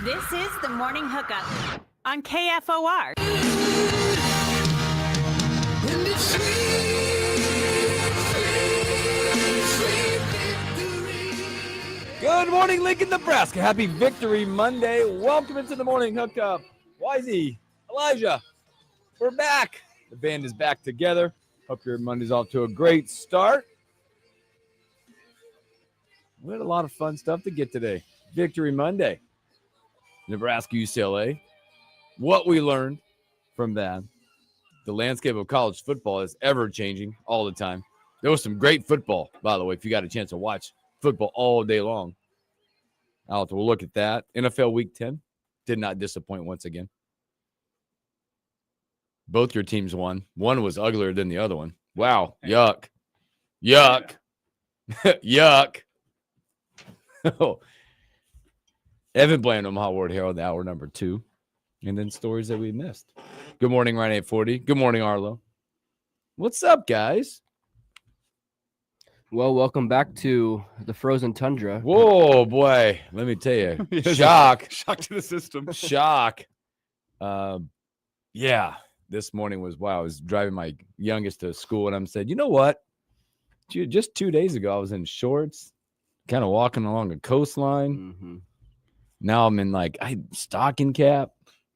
This is the Morning Hookup on KFOR. Good morning, Lincoln, Nebraska. Happy Victory Monday. Welcome into the Morning Hookup. Wisey, Elijah, we're back. The band is back together. Hope your Monday's off to a great start. We had a lot of fun stuff to get today. Victory Monday. Nebraska, UCLA. What we learned from that. The landscape of college football is ever-changing all the time. There was some great football, by the way, if you got a chance to watch football all day long. We'll look at that. NFL Week 10 did not disappoint once again. Both your teams won. One was uglier than the other one. Wow. Yuck. Yuck. Yuck. Evan Bland, Omaha Ward Herald, hour number 2. And then stories that we missed. Good morning, Ryan 840. Good morning, Arlo. What's up, guys? Well, welcome back to the frozen tundra. Whoa, boy. Let me tell you. Shock. Shock to the system. Shock. Yeah. This morning was, wow, I was driving my youngest to school, and I'm said, you know what? Just 2 days ago, I was in shorts, kind of walking along a coastline. Mm-hmm. Now I'm in stocking cap.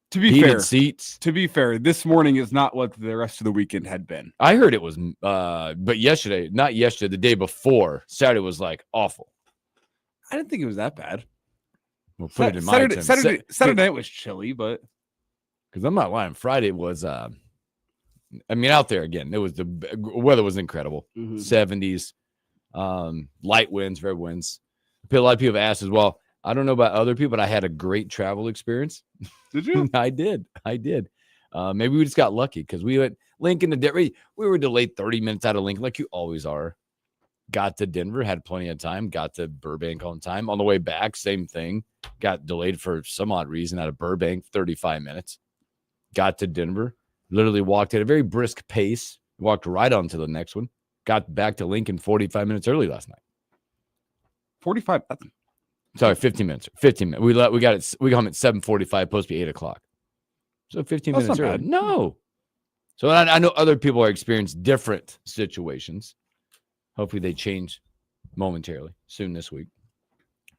To be heated fair, seats. To be fair, this morning is not what the rest of the weekend had been. I heard it was, but yesterday, not yesterday, the day before, Saturday was awful. I didn't think it was that bad. We'll put it in my terms. Saturday night was chilly, but because I'm not lying, Friday was, out there again, it was the weather was incredible. Mm-hmm. 70s, light winds, fair winds. A lot of people have asked as well. I don't know about other people, but I had a great travel experience. Did you? I did. Maybe we just got lucky because we went Lincoln to Denver. We were delayed 30 minutes out of Lincoln, like you always are. Got to Denver, had plenty of time. Got to Burbank on time. On the way back, same thing. Got delayed for some odd reason out of Burbank, 35 minutes. Got to Denver, literally walked at a very brisk pace. Walked right on to the next one. Got back to Lincoln 45 minutes early last night. 45. Sorry, 15 minutes. 15 minutes. We got it. We got home at 7:45. Supposed to be 8:00. So 15 That's minutes not early. bad. No. So I know other people are experiencing different situations. Hopefully they change momentarily soon this week.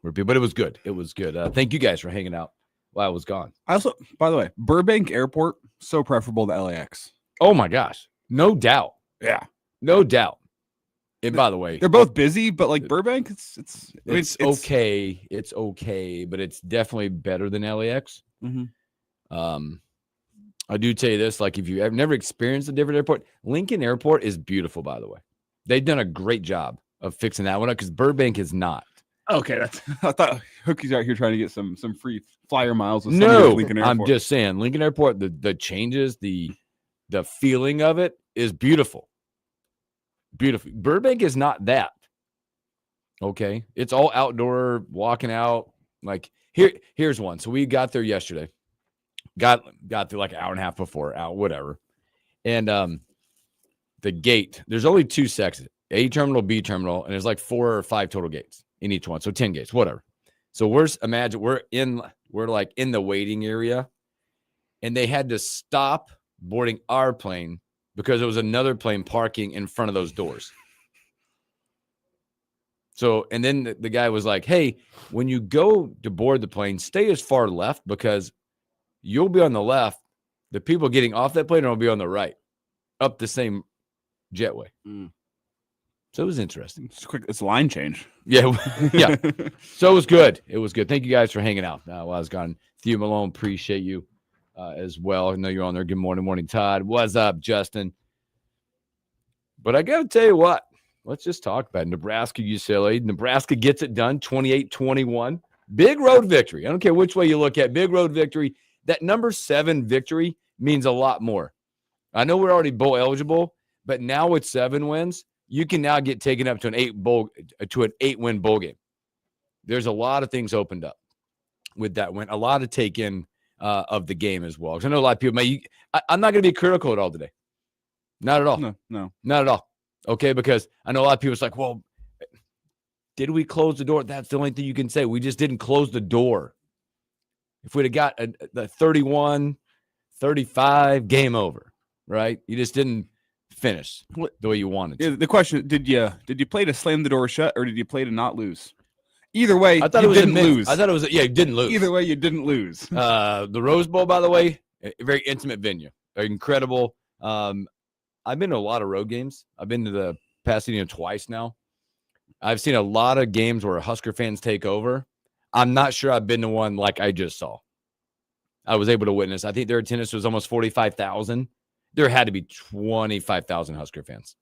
But it was good. It was good. Thank you guys for hanging out while I was gone. I also, by the way, Burbank Airport, so preferable to LAX. Oh my gosh, no doubt. Yeah, no doubt. And by the way, they're both busy, but Burbank, it's okay. It's okay, but it's definitely better than LAX. Mm-hmm. I do tell you this: if you have never experienced a different airport, Lincoln Airport is beautiful. By the way, they've done a great job of fixing that one up because Burbank is not. Okay, I thought Hookie's out here trying to get some free flyer miles. With No, Lincoln Airport. I'm just saying Lincoln Airport. The changes, the feeling of it is beautiful. Beautiful. Burbank is not that. Okay. It's all outdoor, walking out. Here's one. So we got there yesterday. Got there an hour and a half before, whatever. And the gate, there's only 2 sections, A terminal, B terminal, and there's 4 or 5 total gates in each one. So 10 gates, whatever. So we're in the waiting area, and they had to stop boarding our plane because there was another plane parking in front of those doors. So, and then the guy was like, hey, when you go to board the plane, stay as far left because you'll be on the left. The people getting off that plane will be on the right, up the same jetway. Mm. So it was interesting. It's a line change. Yeah. Yeah. So it was good. It was good. Thank you guys for hanging out while I was gone. Theo Malone, appreciate you. As well. I know you're on there. Good morning, Todd. What's up, Justin? But I got to tell you what. Let's just talk about Nebraska, UCLA. Nebraska gets it done, 28-21. Big road victory. I don't care which way you look at. Big road victory. That number 7 victory means a lot more. I know we're already bowl eligible, but now with 7 wins, you can now get taken up to an 8-win bowl game. There's a lot of things opened up with that win. A lot to take in. Of the game as well. Because I know a lot of people I'm not going to be critical at all today. Not at all. No. Not at all. Okay, because I know a lot of people are like, well, did we close the door? That's the only thing you can say. We just didn't close the door. If we'd have got the 31, 35, game over, right? You just didn't finish the way you wanted to. Yeah, the question: Did you play to slam the door shut, or did you play to not lose? Either way, I thought you it was didn't lose. I thought it was you didn't lose. Either way, you didn't lose. The Rose Bowl, by the way, a very intimate venue, incredible. I've been to a lot of road games. I've been to the Pasadena twice now. I've seen a lot of games where Husker fans take over. I'm not sure I've been to one like I just saw. I was able to witness. I think their attendance was almost 45,000. There had to be 25,000 Husker fans.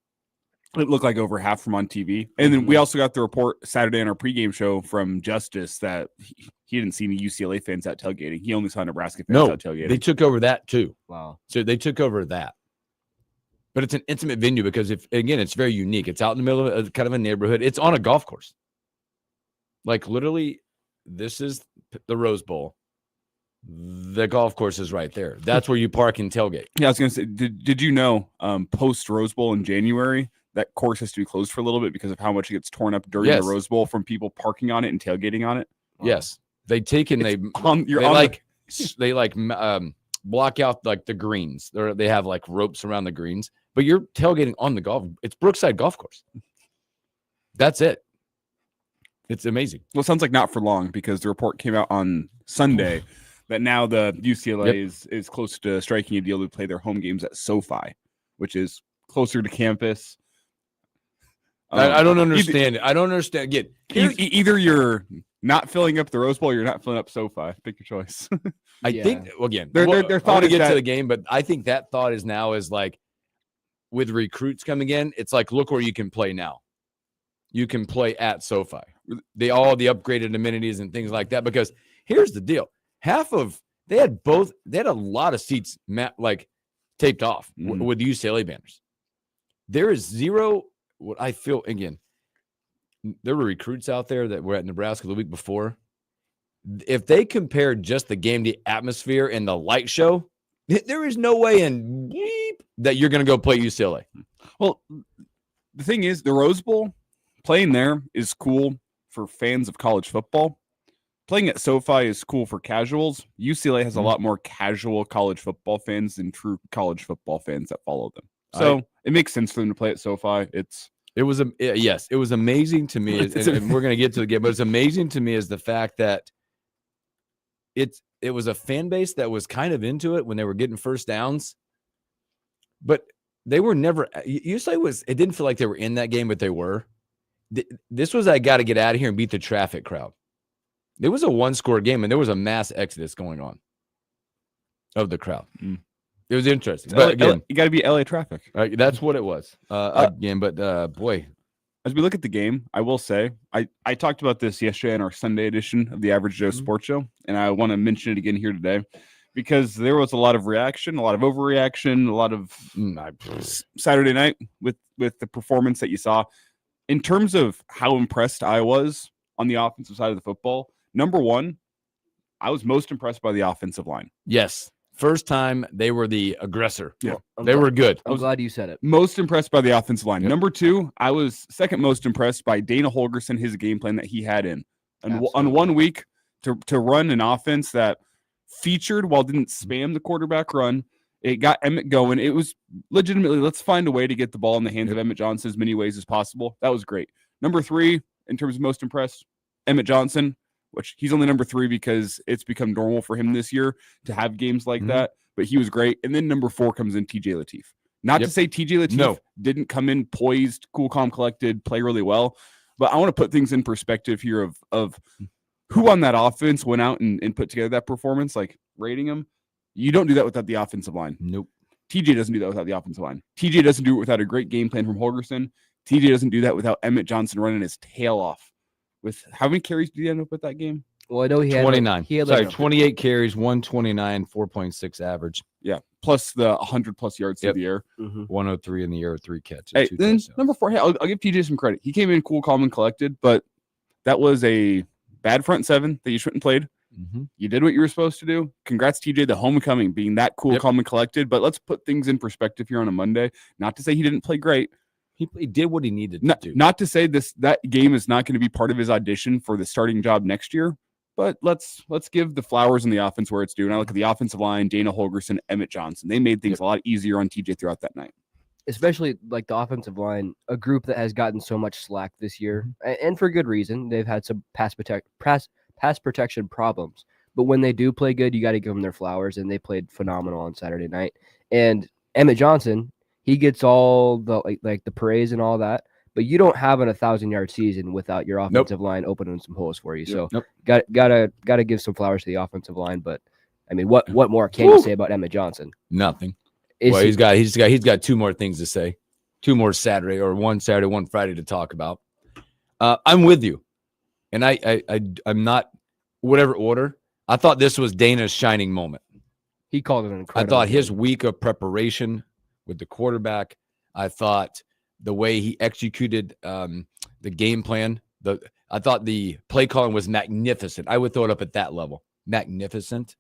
It looked like over half from on TV. And then we also got the report Saturday on our pregame show from Justice that he didn't see any UCLA fans out tailgating. He only saw Nebraska fans out tailgating. They took over that too. Wow. So they took over that. But it's an intimate venue because, it's very unique. It's out in the middle of kind of a neighborhood. It's on a golf course. Like literally, this is the Rose Bowl. The golf course is right there. That's where you park and tailgate. Yeah, I was going to say, did you know post Rose Bowl in January, that course has to be closed for a little bit because of how much it gets torn up during the Rose Bowl from people parking on it and tailgating on it? Wow. Yes. They take and they block out like the greens. They have like ropes around the greens, but you're tailgating on the golf. It's Brookside Golf Course. That's it. It's amazing. Well, it sounds like not for long because the report came out on Sunday that now the UCLA is close to striking a deal to play their home games at SoFi, which is closer to campus. I don't understand it. I don't understand. Again, either you're not filling up the Rose Bowl, or you're not filling up SoFi. Pick your choice. I think, again, their thought to is get to the game, but I think that thought is now is like with recruits coming in, it's like, look where you can play now. You can play at SoFi. The upgraded amenities and things like that. Because here's the deal. They had a lot of seats taped off with UCLA banners. There is zero, what I feel, again, there were recruits out there that were at Nebraska the week before. If they compared just the game, the atmosphere, and the light show, there is no way that you're going to go play UCLA. Well, the thing is, the Rose Bowl, playing there is cool for fans of college football. Playing at SoFi is cool for casuals. UCLA has a lot more casual college football fans than true college football fans that follow them. So it makes sense for them to play at SoFi. It was amazing to me, and we're going to get to the game, but it's amazing to me is the fact that it was a fan base that was kind of into it when they were getting first downs, but they were never. UCLA it didn't feel like they were in that game, but they were. This was I got to get out of here and beat the traffic crowd. It was a one-score game, and there was a mass exodus going on of the crowd. It was interesting. But again, you got to be LA traffic. That's what it was. Again, but boy. As we look at the game, I will say, I talked about this yesterday in our Sunday edition of the Average Joe Sports Show, and I want to mention it again here today because there was a lot of reaction, a lot of overreaction, a lot of Saturday night with the performance that you saw. In terms of how impressed I was on the offensive side of the football, number one, I was most impressed by the offensive line. Yes. First time they were the aggressor. Yeah. They were good. I'm glad you said it. Most impressed by the offensive line. Yep. Number two, I was second most impressed by Dana Holgorsen, his game plan that he had in. On 1 week to run an offense that featured while didn't spam the quarterback run. It got Emmett going. It was legitimately, let's find a way to get the ball in the hands of Emmett Johnson as many ways as possible. That was great. Number three, in terms of most impressed, Emmett Johnson, which he's only number three because it's become normal for him this year to have games like that, but he was great. And then number four comes in TJ Lateef. Not to say TJ Lateef didn't come in poised, cool, calm, collected, play really well, but I want to put things in perspective here of who on that offense went out and put together that performance, like rating him. You don't do that without the offensive line. Nope. TJ doesn't do that without the offensive line. TJ doesn't do it without a great game plan from Holgorsen. TJ doesn't do that without Emmett Johnson running his tail off. With how many carries did he end up with that game? Well, I know he had 29. 28 carries, 129, 4.6 average. Yeah, plus the 100+ yards through the air. 103 in the air, 3 catches. Hey, then number four, I'll give TJ some credit. He came in cool, calm, and collected, but that was a bad front seven that you shouldn't have played. You did what you were supposed to do. Congrats, TJ, the homecoming, being that cool, calm, and collected. But let's put things in perspective here on a Monday. Not to say he didn't play great. He did what he needed to do. Not to say that game is not going to be part of his audition for the starting job next year. But let's give the flowers in the offense where it's due. And I look at the offensive line, Dana Holgerson, Emmett Johnson. They made things a lot easier on TJ throughout that night. Especially like the offensive line, a group that has gotten so much slack this year, and for good reason. They've had some pass protection problems. But when they do play good, you got to give them their flowers, and they played phenomenal on Saturday night. And Emmett Johnson, he gets all the like the praise and all that. But you don't have an 1,000-yard season without your offensive line opening some holes for you. So gotta give some flowers to the offensive line. But I mean, what more can you say about Emmett Johnson? Nothing. He's got 2 more things to say. 2 more Saturday, or 1 Saturday, 1 Friday to talk about. I'm with you, and I'm not whatever order. I thought this was Dana's shining moment. He called it an incredible. I thought his week of preparation with the quarterback. I thought the way he executed the game plan. I thought the play calling was magnificent. I would throw it up at that level. Magnificent.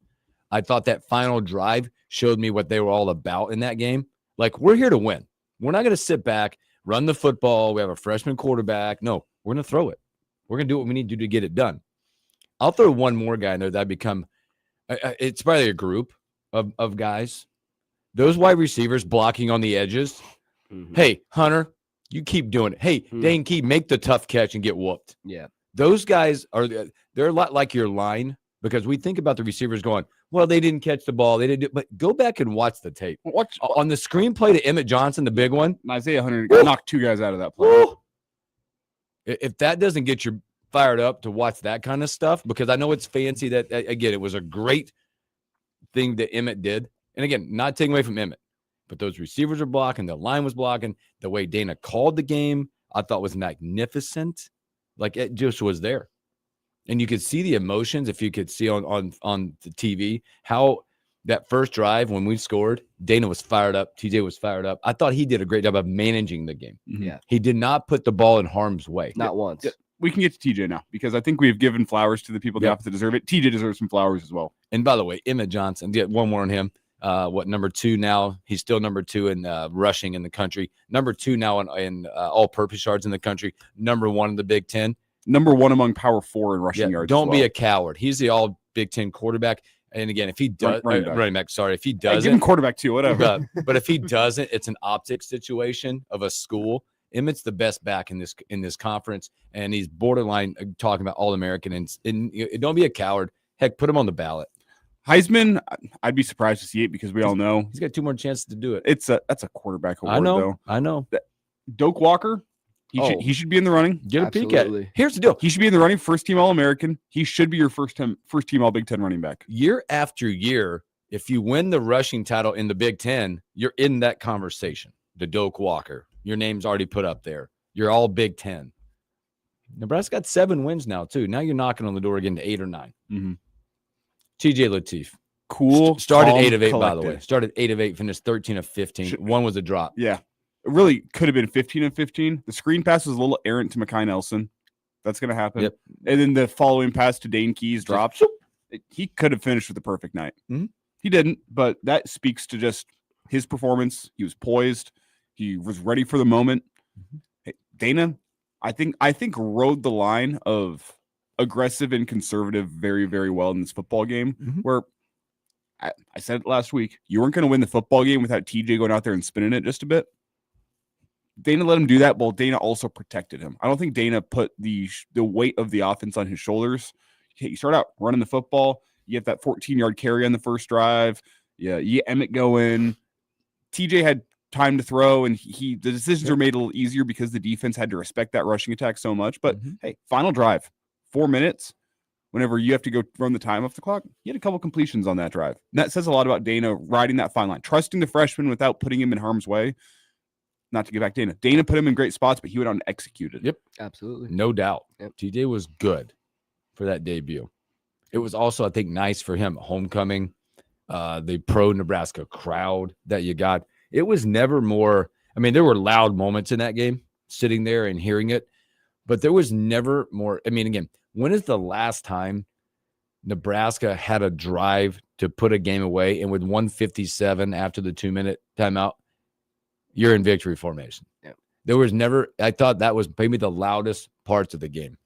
I thought that final drive showed me what they were all about in that game. Like, we're here to win. We're not going to sit back, run the football. We have a freshman quarterback. No, we're going to throw it. We're going to do what we need to do to get it done. I'll throw one more guy in there that become it's probably a group of guys. Those wide receivers blocking on the edges. Mm-hmm. Hey, Hunter, you keep doing it. Hey, Dane Key, make the tough catch and get whooped. Yeah. Those guys they're a lot like your line, because we think about the receivers going, well, they didn't catch the ball. They didn't, but go back and watch the tape. Watch on the screenplay to Emmett Johnson, the big one. Isaiah Hunter knocked 2 guys out of that play. If that doesn't get you fired up to watch that kind of stuff, because I know it's fancy that, again, it was a great thing that Emmett did. And again, not taking away from Emmett, but those receivers are blocking, the line was blocking, the way Dana called the game, I thought was magnificent. Like, it just was there. And you could see the emotions, if you could see on the TV, how that first drive when we scored, Dana was fired up, TJ was fired up. I thought he did a great job of managing the game. Yeah. He did not put the ball in harm's way. Not once. We can get to TJ now, because I think we've given flowers to the people that have to deserve it. TJ deserves some flowers as well. And by the way, Emmett Johnson, one more on him. Number 2 now? He's still number 2 in rushing in the country. Number 2 now in all-purpose yards in the country. Number 1 in the Big Ten. Number 1 among Power 4 in rushing yards. Don't be a coward. He's the all Big Ten quarterback. And again, if he does, running back. Sorry, if he doesn't, give him quarterback too, whatever. But if he doesn't, it's an optics situation of a school. Emmett's the best back in this conference, and he's borderline talking about All-American. And don't be a coward. Heck, put him on the ballot. Heisman, I'd be surprised to see it, because we all know he's got 2 more chances to do it. That's a quarterback award, I know. Doak Walker, he should be in the running. Get a peek at it. Here's the deal. He should be in the running. First team All-American. He should be your first team All Big Ten running back. Year after year, if you win the rushing title in the Big Ten, you're in that conversation. The Doak Walker. Your name's already put up there. You're all Big Ten. Nebraska got 7 wins now, too. Now you're knocking on the door again to 8 or 9. Mm-hmm. TJ Lateef. Cool. Started 8 of 8, by the way. Started 8 of 8, finished 13 of 15. 1 was a drop. Yeah. It really could have been 15 of 15. The screen pass was a little errant to Mekhi Nelson. That's going to happen. Yep. And then the following pass to Dane Keys dropped. He could have finished with a perfect night. Mm-hmm. He didn't, but that speaks to just his performance. He was poised. He was ready for the moment. Mm-hmm. Hey, Dana, I think rode the line of aggressive and conservative very, very well in this football game, where I said it last week, you weren't going to win the football game without TJ going out there and spinning it just a bit. Dana let him do that, while Dana also protected him. I don't think Dana put the weight of the offense on his shoulders. You start out running the football. You get that 14-yard carry on the first drive. Yeah, you get Emmett going. TJ had time to throw, and the decisions are made a little easier because the defense had to respect that rushing attack so much. But hey, final drive, 4 minutes. Whenever you have to go run the time off the clock, you had a couple completions on that drive. And that says a lot about Dana riding that fine line, trusting the freshman without putting him in harm's way. Not to get back Dana. Dana put him in great spots, but he went out and executed. Yep. Absolutely. No doubt. Yep. TJ was good for that debut. It was also, I think, nice for him. Homecoming, the pro-Nebraska crowd that you got. It was never more – I mean, there were loud moments in that game, sitting there and hearing it, but there was never more – I mean, again, when is the last time Nebraska had a drive to put a game away, and with 1:57 after the 2-minute timeout, you're in victory formation? Yeah. There was never – I thought that was maybe the loudest parts of the game.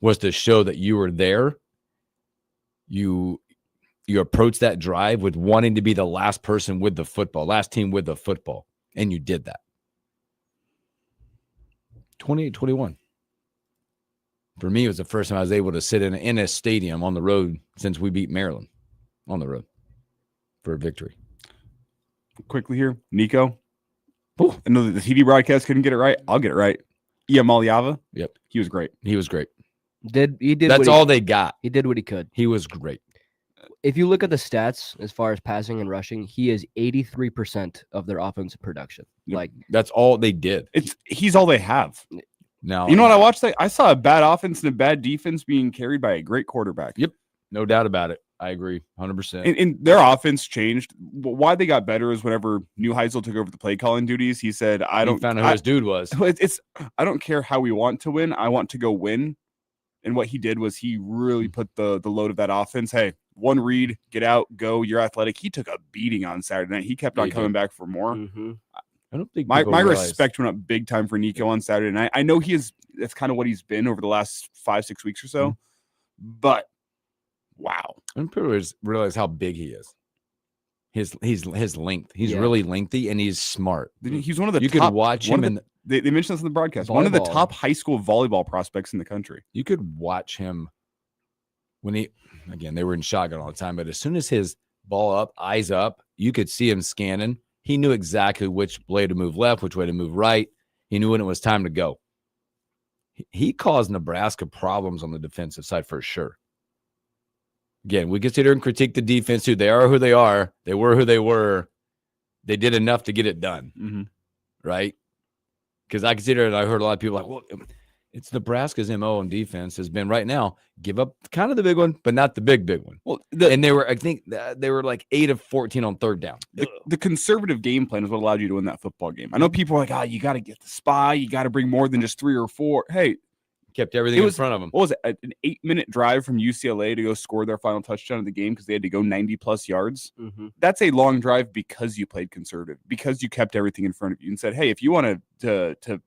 was to show that you were there. You approached that drive with wanting to be the last person with the football, last team with the football, and you did that. 28-21. For me, it was the first time I was able to sit in a stadium on the road since we beat Maryland on the road for a victory. Quickly here, Nico. Ooh, I know that the TV broadcast couldn't get it right. I'll get it right. Iamaliava. Yep. He was great. He was great. He did. That's all they got. He did what he could. He was great. If you look at the stats as far as passing and rushing, he is 83% of their offensive production. Yep. Like That's all they did. He's all they have. Now, You know what I watched? I saw a bad offense and a bad defense being carried by a great quarterback. Yep. No doubt about it. I agree 100%. And their offense changed. Why they got better is whenever Neuheisel took over the play calling duties, he said, He found out who his dude was. I don't care how we want to win. I want to go win. And what he did was he really put the load of that offense. Hey, one read, get out, go. You're athletic. He took a beating on Saturday night. He kept on coming back for more. mm-hmm. I don't think My people realize- respect went up big time for Nico on Saturday night. I know that's kind of what he's been over the last 5-6 weeks or so. But wow. I don't people realize how big he is. His length. He's Yeah. really lengthy and he's smart. He's one of the You top. could watch one him of the- they mentioned this in the broadcast. One of the Volleyball. top high school volleyball prospects in the country. You could watch him when they were in shotgun all the time, but as soon as his ball up, eyes up, you could see him scanning. He knew exactly which way to move left, which way to move right. He knew when it was time to go. He caused Nebraska problems on the defensive side for sure. Again, we can sit here and critique the defense too. They are who they are. They were who they were. They did enough to get it done, Mm-hmm. right? Because I consider it, I heard a lot of people like, well, it's Nebraska's MO on defense has been right now, give up kind of the big one, but not the big one. Well, And I think they were like 8 of 14 on third down. the conservative game plan is what allowed you to win that football game. I know people are like, you got to get the spy. You got to bring more than just 3 or 4. Hey, Kept everything in front of them. what was it? An 8-minute drive from UCLA to go score their final touchdown of the game because they had to go 90+ yards. Mm-hmm. That's a long drive because you played conservative, because you kept everything in front of you and said, hey, if you want to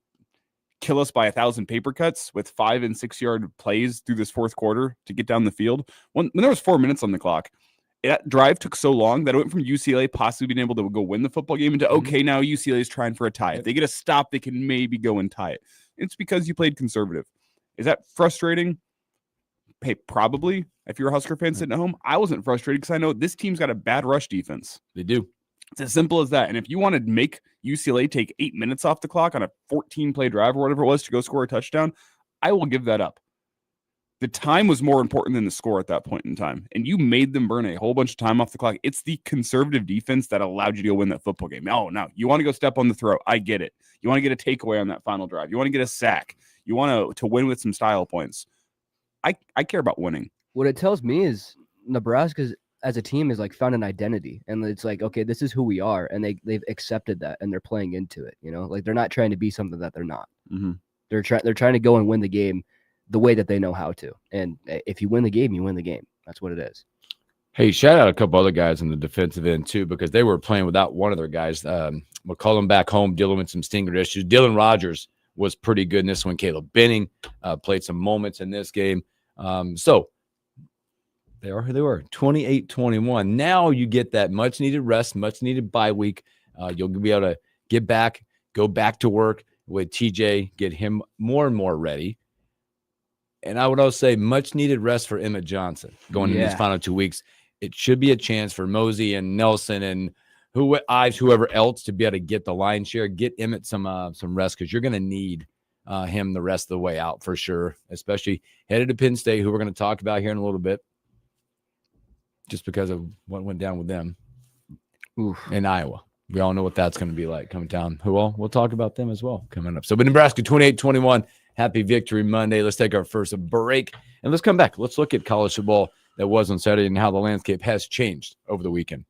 kill us by 1,000 paper cuts with 5 and 6 yard plays through this fourth quarter to get down the field, when there was 4 minutes on the clock, that drive took so long that it went from UCLA possibly being able to go win the football game into, okay, now UCLA is trying for a tie. If they get a stop, they can maybe go and tie it. It's because you played conservative. Is that frustrating? Hey, probably. If you're a Husker fan sitting at home, I wasn't frustrated because I know this team's got a bad rush defense. They do. It's as simple as that. And if you want to make UCLA take 8 minutes off the clock on a 14-play drive or whatever it was to go score a touchdown, I will give that up. The time was more important than the score at that point in time. And you made them burn a whole bunch of time off the clock. It's the conservative defense that allowed you to win that football game. No, you want to go step on the throat. I get it. You want to get a takeaway on that final drive. You want to get a sack. You want to win with some style points. I care about winning. What it tells me is Nebraska as a team is like found an identity, and it's like, okay, this is who we are, and they've accepted that, and they're playing into it. You know, like they're not trying to be something that they're not. Mm-hmm. They're trying to go and win the game the way that they know how to. And if you win the game, you win the game. That's what it is. Hey, shout out a couple other guys on the defensive end too, because they were playing without one of their guys. McCollum back home dealing with some stinger issues. Dylan Rogers was pretty good in this one. Caleb Benning played some moments in this game. So they are who they were. 28-21. Now you get that much needed rest, much needed bye week. You'll be able to get back, go back to work with TJ, get him more and more ready. And I would also say much needed rest for Emmett Johnson going into these final 2 weeks. It should be a chance for Mosey and Nelson and whoever else to be able to get the line share, get Emmett some rest, because you're going to need him the rest of the way out for sure, especially headed to Penn State, who we're going to talk about here in a little bit, just because of what went down with them in Iowa. We all know what that's going to be like coming down. We'll talk about them as well coming up. So, but Nebraska 28-21, happy Victory Monday. Let's take our first break and let's come back. Let's look at college football that was on Saturday and how the landscape has changed over the weekend.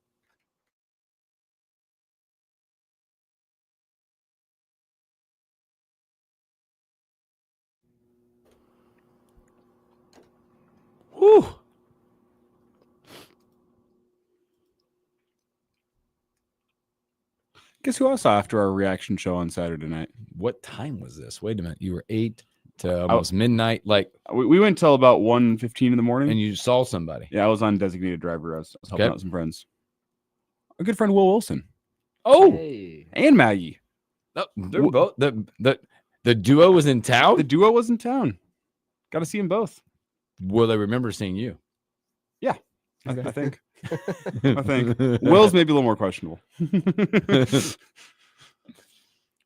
Whew. Guess who else saw after our reaction show on Saturday night? What time was this? Wait a minute. You were 8. to almost midnight. Like, We went till about 1:15 in the morning. and you saw somebody. Yeah, I was on designated driver. I was helping Okay. out some friends. Our good friend Will Wilson Oh, Hey. and Maggie. they're both the duo was in town. The duo was in town. Got to see them both. Will they remember seeing you? I think. I think Will's maybe a little more questionable.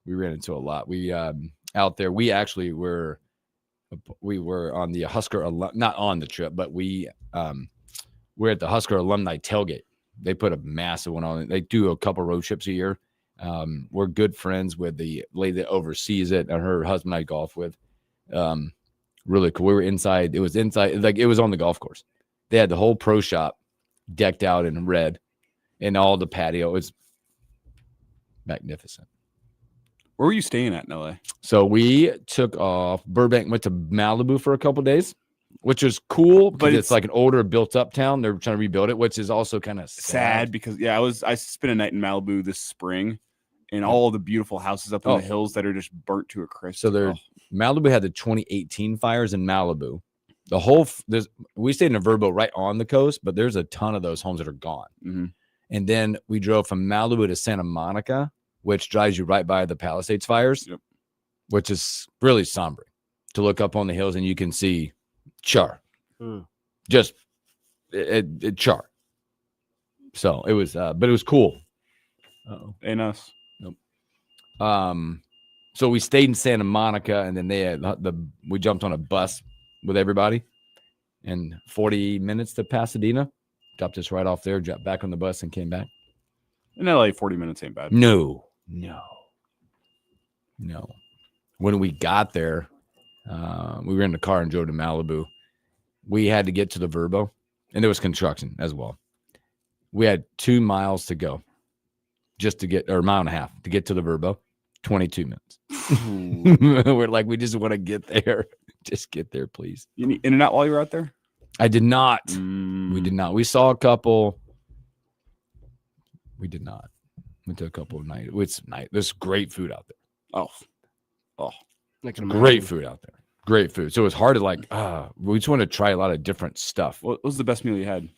We ran into a lot. We out there. We actually were on the Husker not on the trip, but we're at the Husker alumni tailgate. They put a massive one on. They do a couple road trips a year. We're good friends with the lady that oversees it, and her husband I golf with. Really cool. We were inside. It was inside, like it was on the golf course. They had the whole pro shop decked out in red, and all the patio. It's magnificent. Where were you staying at in LA? So we took off Burbank, went to Malibu for a couple days, which was cool, but it's like an older built up town. They're trying to rebuild it, which is also kind of Sad because I spent a night in Malibu this spring, and all the beautiful houses up in the hills that are just burnt to a crisp. So Malibu had the 2018 fires in Malibu. We stayed in a Verbo right on the coast, but there's a ton of those homes that are gone. Mm-hmm. And then we drove from Malibu to Santa Monica, which drives you right by the Palisades fires, which is really somber to look up on the hills and you can see char, just it char. So it was, but it was cool. Ain't us. Nope. So we stayed in Santa Monica, and then they had we jumped on a bus with everybody, and 40 minutes to Pasadena. Dropped us right off there, dropped back on the bus, and came back. In LA, 40 minutes ain't bad. No. When we got there, we were in the car and drove to Malibu. We had to get to the Verbo, and there was construction as well. We had 2 miles to go just to get, or a mile and a half to get to the Verbo. 22 minutes. We're like, we just want to get there. Just get there, please. You need In-N-Out while you were out there? I did not. We did not. We saw a couple. We did not. Went to a couple of nights. There's great food out there. Oh, great food out there. Great food. So it was hard to we just want to try a lot of different stuff. What was the best meal you had?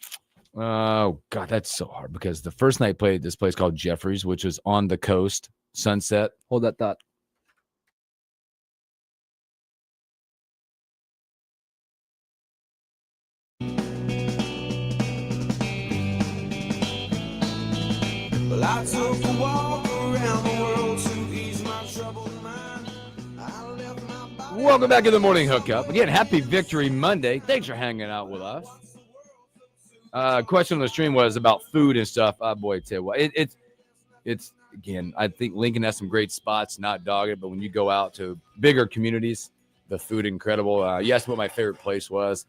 Oh God, that's so hard because the first night played this place called Jeffrey's, which is on the coast, Sunset. Hold that thought. Well, I took a walk around the world to ease my troubled mind. I left my body. Welcome back to the morning hookup. Again, happy Victory Monday. Thanks for hanging out with us. Question on the stream was about food and stuff. Oh boy, tell you what, it's again. I think Lincoln has some great spots, not dogged, but when you go out to bigger communities, the food incredible. You asked what my favorite place was.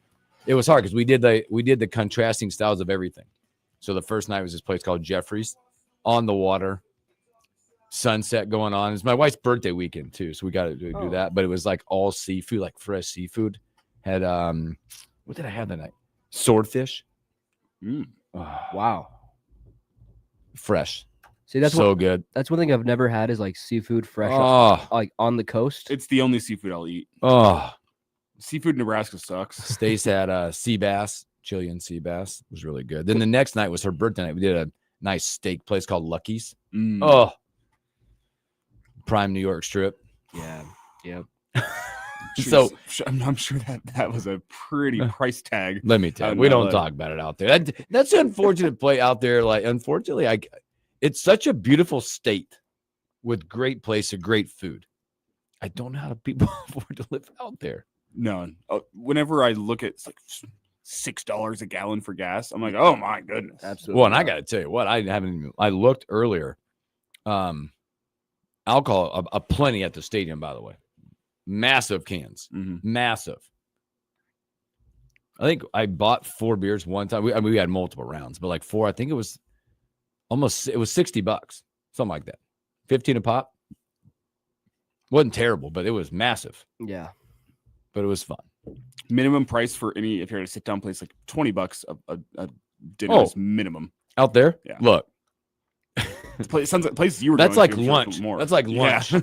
It was hard because we did the contrasting styles of everything. So the first night was this place called Jeffrey's, on the water, sunset going on. It's my wife's birthday weekend too, so we got to do that. But it was like all seafood, like fresh seafood. Had what did I have that night? Swordfish. Wow. Fresh. See, that's so good. That's one thing I've never had is like seafood fresh, like on the coast. It's the only seafood I'll eat. Seafood in Nebraska sucks. Stace had sea bass, Chilean sea bass. It was really good. Then the next night was her birthday night. We did a nice steak place called Lucky's. Prime New York strip. Yeah. Yep. So I'm sure that was a pretty price tag. Let me tell you, we don't talk about it out there. That's the unfortunate play out there. Like, unfortunately, it's such a beautiful state with great place and great food. I don't know how people afford to live out there. No. Whenever I look at it's like $6 a gallon for gas, I'm like, oh my goodness. Absolutely. Well, and I got to tell you what, I looked earlier. Alcohol, plenty at the stadium, by the way. Massive cans. Massive. I think I bought 4 beers one time. We had multiple rounds, but like 4, I think it was $60, something like that. 15 a pop. Wasn't terrible, but it was massive. Yeah. But it was fun. Minimum price for if you're at a sit down place, like $20 a dinner is minimum. Out there? Yeah. Look. Sounds like places you were That's going like to, lunch. more. That's like lunch. Yeah.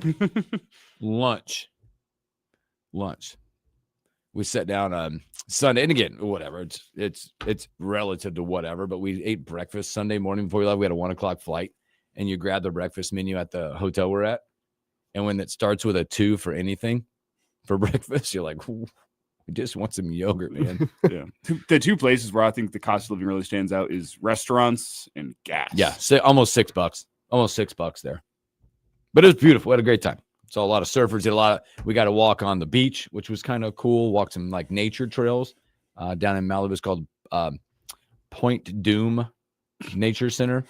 Lunch. lunch. We sat down on Sunday, and again, whatever. It's relative to whatever, but we ate breakfast Sunday morning before we left. We had a 1:00 flight, and you grab the breakfast menu at the hotel we're at, and when it starts with a 2 for anything for breakfast, you're like, "Ooh, I just want some yogurt, man." Yeah. The two places where I think the cost of living really stands out is restaurants and gas. Yeah, almost $6, almost $6 there, but it was beautiful. We had a great time. Saw a lot of surfers. We got to walk on the beach, which was kind of cool. Walked some like nature trails down in Malibu. It's called Point Doom Nature Center.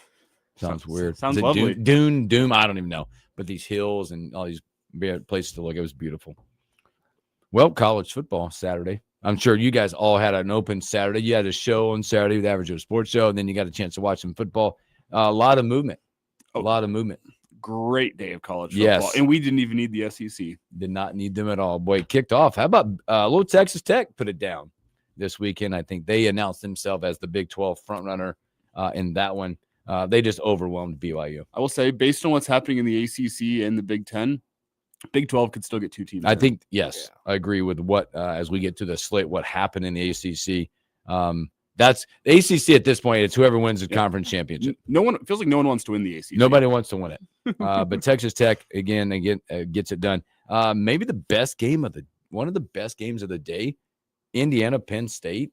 Sounds weird. Sounds Is it lovely. Doom. I don't even know. But these hills and all these places to look. It was beautiful. Well, college football Saturday. I'm sure you guys all had an open Saturday. You had a show on Saturday with the Average Joe Sports Show, and then you got a chance to watch some football. A lot of movement. A lot of movement. Great day of college football. Yes. And we didn't even need the SEC. Did not need them at all. Boy, it kicked off. How about little Texas Tech put it down this weekend? I think they announced themselves as the Big 12 frontrunner in that one. They just overwhelmed BYU. I will say, based on what's happening in the ACC and the Big 10, Big 12 could still get 2 teams. I there. think, yes, I agree with what, as we get to the slate, what happened in the ACC. That's the ACC at this point. It's whoever wins the conference championship. No one, it feels like no one wants to win the ACC. Nobody wants to win it. But Texas Tech again gets it done. Maybe one of the best games of the day, Indiana Penn State.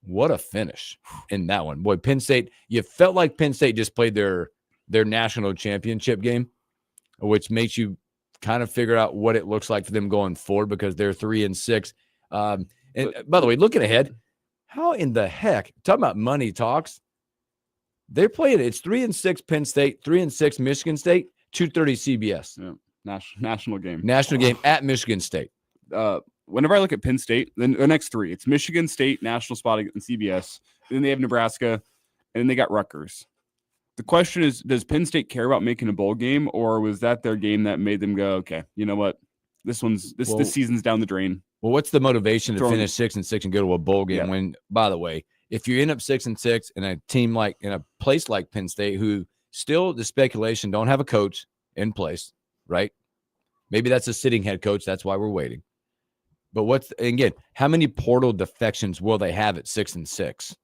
What a finish in that one. Boy, Penn State, you felt like Penn State just played their national championship game, which makes you kind of figure out what it looks like for them going forward because they're 3-6. And by the way, looking ahead, how in the heck, talking about money talks, they're playing, it's 3-6 Penn State, 3-6 Michigan State, 2:30 CBS. Yeah. National game. National game at Michigan State. Whenever I look at Penn State, then the next 3, it's Michigan State, national spot and CBS. Then they have Nebraska, and then they got Rutgers. The question is, does Penn State care about making a bowl game, or was that their game that made them go, okay, you know what? This season's down the drain. Well, what's the motivation to finish 6-6 and go to a bowl game when, by the way, if you end up 6-6 in a team like in a place like Penn State, who still the speculation don't have a coach in place, right? Maybe that's a sitting head coach. That's why we're waiting. But how many portal defections will they have at 6-6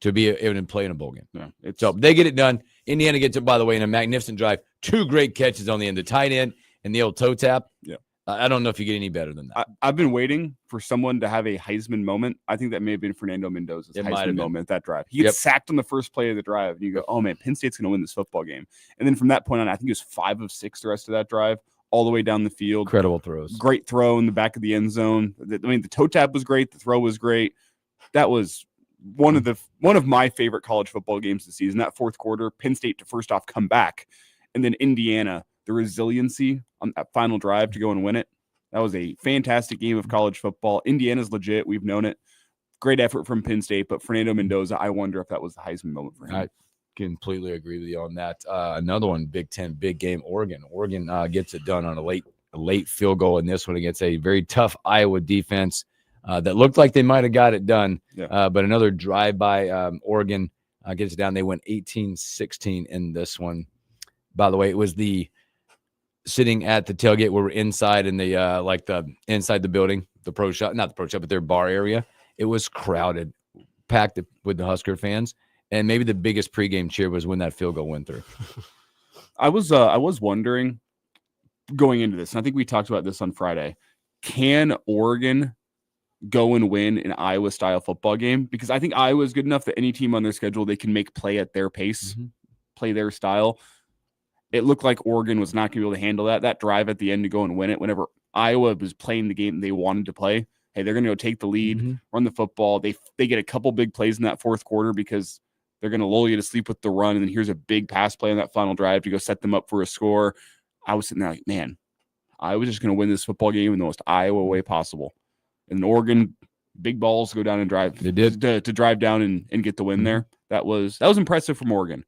to be able to play in a bowl game? Yeah, so they get it done. Indiana gets it, by the way, in a magnificent drive. 2 great catches on the end, the tight end and the old toe tap. Yeah. I don't know if you get any better than that. I've been waiting for someone to have a Heisman moment. I think that may have been Fernando Mendoza's Heisman moment at that drive. He gets sacked on the first play of the drive, and you go, oh, man, Penn State's going to win this football game. And then from that point on, I think it was 5 of 6 the rest of that drive, all the way down the field. Incredible throws. Great throw in the back of the end zone. The toe tap was great. The throw was great. That was one of my favorite college football games this season. That fourth quarter, Penn State to first off come back, and then Indiana, the resiliency on that final drive to go and win it. That was a fantastic game of college football. Indiana's legit. We've known it. Great effort from Penn State, but Fernando Mendoza, I wonder if that was the Heisman moment for him. I completely agree with you on that. Another one, Big Ten, big game, Oregon. Oregon gets it done on a late field goal in this one against a very tough Iowa defense that looked like they might have got it done. Yeah. But another drive-by, Oregon gets it down. They went 18-16 in this one. By the way, it was the sitting at the tailgate where we're inside in the inside the building, the pro shop, not the pro shop, but their bar area. It was crowded, packed with the Husker fans. And maybe the biggest pregame cheer was when that field goal went through. I was wondering going into this, and I think we talked about this on Friday. Can Oregon go and win an Iowa-style football game? Because I think Iowa is good enough that any team on their schedule, they can make play at their pace, play their style. It looked like Oregon was not going to be able to handle that drive at the end to go and win it. Whenever Iowa was playing the game they wanted to play, hey, they're going to go take the lead, run the football. They get a couple big plays in that fourth quarter because they're going to lull you to sleep with the run, and then here's a big pass play on that final drive to go set them up for a score. I was sitting there like, man, I was just going to win this football game in the most Iowa way possible. And Oregon, big balls go down and drive. They did to drive down and get the win there. That was impressive from Oregon.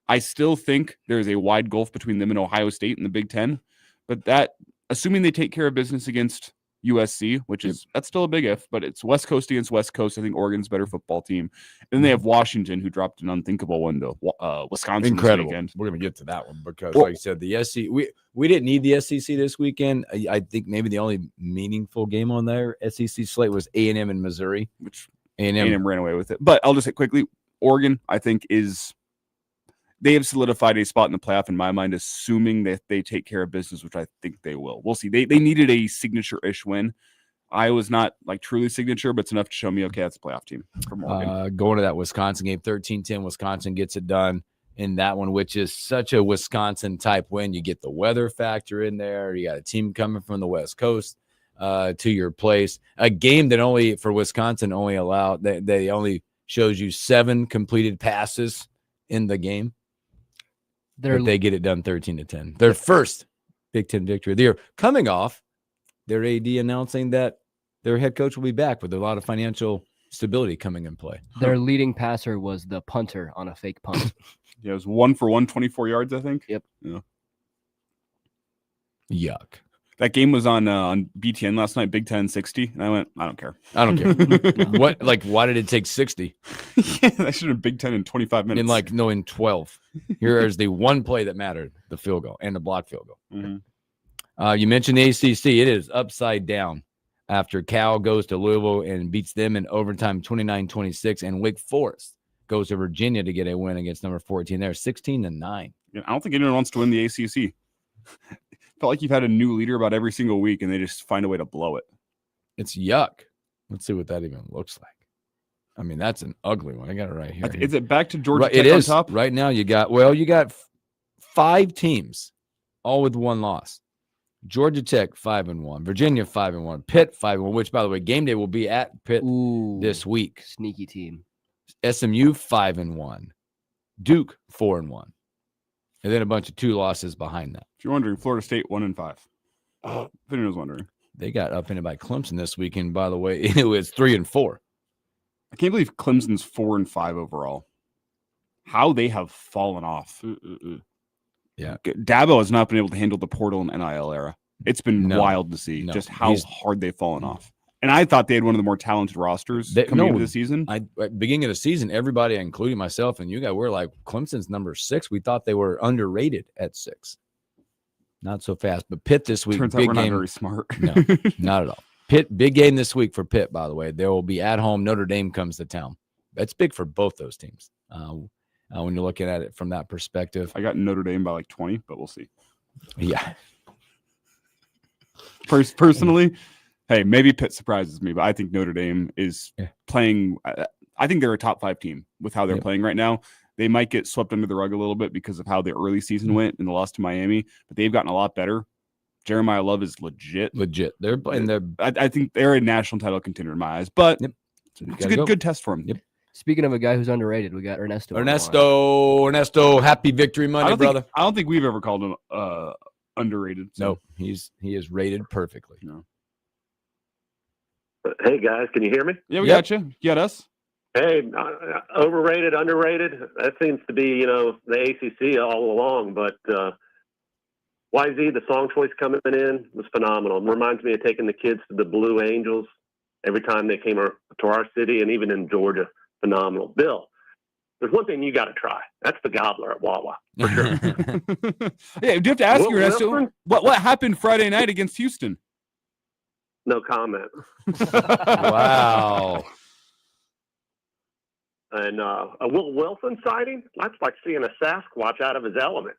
I still think there's a wide gulf between them and Ohio State in the Big Ten, but that, assuming they take care of business against USC, which is that's still a big if, but it's West Coast against West Coast. I think Oregon's a better football team. And then they have Washington, who dropped an unthinkable one to Wisconsin Incredible. this weekend. We're gonna get to that one because, like you said, the SEC. We didn't need the SEC this weekend. I think maybe the only meaningful game on their SEC slate was A&M and Missouri, Which A&M A&M ran away with it. But I'll just say quickly, Oregon, I think, they have solidified a spot in the playoff in my mind, assuming that they take care of business, which I think they will. We'll see. They needed a signature-ish win. Iowa's not like truly signature, but it's enough to show me, okay, that's a playoff team from Oregon. Going to that Wisconsin game, 13-10, Wisconsin gets it done in that one, which is such a Wisconsin-type win. You get the weather factor in there. You got a team coming from the West Coast to your place. A game that only, for Wisconsin, only allowed, they only shows you 7 completed passes in the game. But they get it done 13-10. Their first Big Ten victory. They're coming off their AD announcing that their head coach will be back with a lot of financial stability coming in play. Their leading passer was the punter on a fake punt. Yeah, it was 1 for 124 yards, I think. Yep. Yeah. Yuck. That game was on BTN last night, Big Ten 60, and I went, I don't care. I don't care. What? Like, why did it take 60? Yeah, that should have been Big Ten in 25 minutes. In 12. Here is the one play that mattered, the field goal and the block field goal. Mm-hmm. You mentioned the ACC. It is upside down after Cal goes to Louisville and beats them in overtime 29-26, and Wake Forest goes to Virginia to get a win against number 14 there, 16-9. Yeah, I don't think anyone wants to win the ACC. Felt like you've had a new leader about every single week, and they just find a way to blow it. It's yuck. Let's see what that even looks like. I mean, that's an ugly one. I got it right here. Is it back to Georgia Right, Tech it on is. top? Right now, you got 5 teams, all with 1 loss. Georgia Tech 5-1, Virginia 5-1, Pitt 5-1. Which, by the way, game day will be at Pitt this week. Sneaky team. SMU 5-1, Duke 4-1, and then a bunch of 2 losses behind that. If you're wondering, Florida State 1-5. If anyone was wondering, they got upended by Clemson this weekend. By the way, it was 3-4. I can't believe Clemson's 4-5 overall. How they have fallen off. Yeah, Dabo has not been able to handle the portal and NIL era. It's been wild to see just how hard they've fallen off. And I thought they had one of the more talented rosters coming into the season. At beginning of the season, everybody, including myself and you guys, were like, Clemson's number 6. We thought they were underrated at 6. Not so fast. But Pitt this week, Turns out big we're game. not very smart. No, not at all. Pitt, big game this week for Pitt, by the way. They will be at home. Notre Dame comes to town. That's big for both those teams when you're looking at it from that perspective. I got Notre Dame by like 20, but we'll see. Yeah. Personally, hey, maybe Pitt surprises me, but I think Notre Dame is playing. I think they're a top 5 team with how they're playing right now. They might get swept under the rug a little bit because of how the early season went and the loss to Miami, but they've gotten a lot better. Jeremiah Love is legit. They're playing. I think they're a national title contender in my eyes, but it's a good test for him. Yep. Speaking of a guy who's underrated, we got Ernesto. Ernesto, happy victory Monday, brother. I don't think we've ever called him underrated. So. No, he is rated perfectly. No. Hey guys, can you hear me? Yeah, we got you. You got us. Hey, overrated, underrated. That seems to be, the ACC all along. But YZ, the song choice coming in was phenomenal. It reminds me of taking the kids to the Blue Angels every time they came to our city, and even in Georgia. Phenomenal. Bill, there's one thing you got to try. That's the gobbler at Wawa. For sure. Yeah, do you have to ask you, Ernesto, what happened Friday night against Houston? No comment. Wow. And a Will Wilson sighting, that's like seeing a Sasquatch out of his element.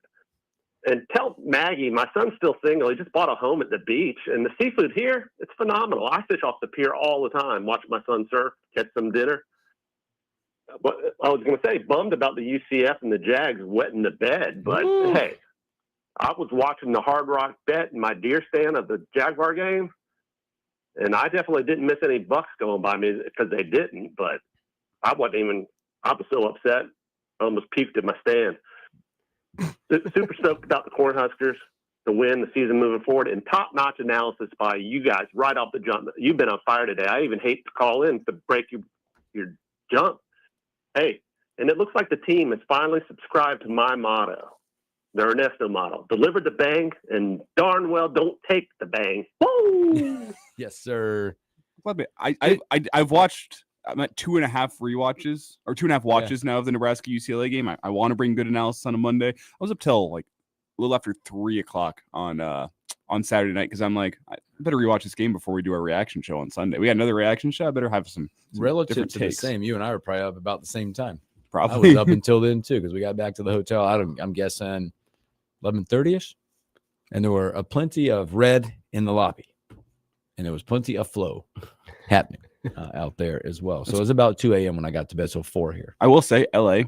And tell Maggie, my son's still single. He just bought a home at the beach. And the seafood here, it's phenomenal. I fish off the pier all the time, watch my son surf, catch some dinner. But I was going to say, bummed about the UCF and the Jags wetting the bed. But, hey, I was watching the Hard Rock bet in my deer stand of the Jaguar game. And I definitely didn't miss any bucks going by me because they didn't. But I was so upset. I almost peeked at my stand. Super stoked about the Cornhuskers to win the season moving forward, and top-notch analysis by you guys right off the jump. You've been on fire today. I even hate to call in to break your jump. Hey, and it looks like the team has finally subscribed to my motto, the Ernesto motto. Deliver the bang, and darn well don't take the bang. Woo! Yes, sir. I've watched. I'm at 2.5 rewatches or 2.5 watches now of the Nebraska UCLA game. I want to bring good analysis on a Monday. I was up till like a little after 3:00 on Saturday night because I'm like, I better rewatch this game before we do our reaction show on Sunday. We got another reaction show. I better have some Relative different to the takes. same. You and I were probably up about the same time. Probably. I was up until then too because we got back to the hotel. I'm guessing 11:30ish, and there were plenty of red in the lobby, and there was plenty of flow happening out there as well. So it was about 2 a.m. when I got to bed. So 4 here. I will say LA.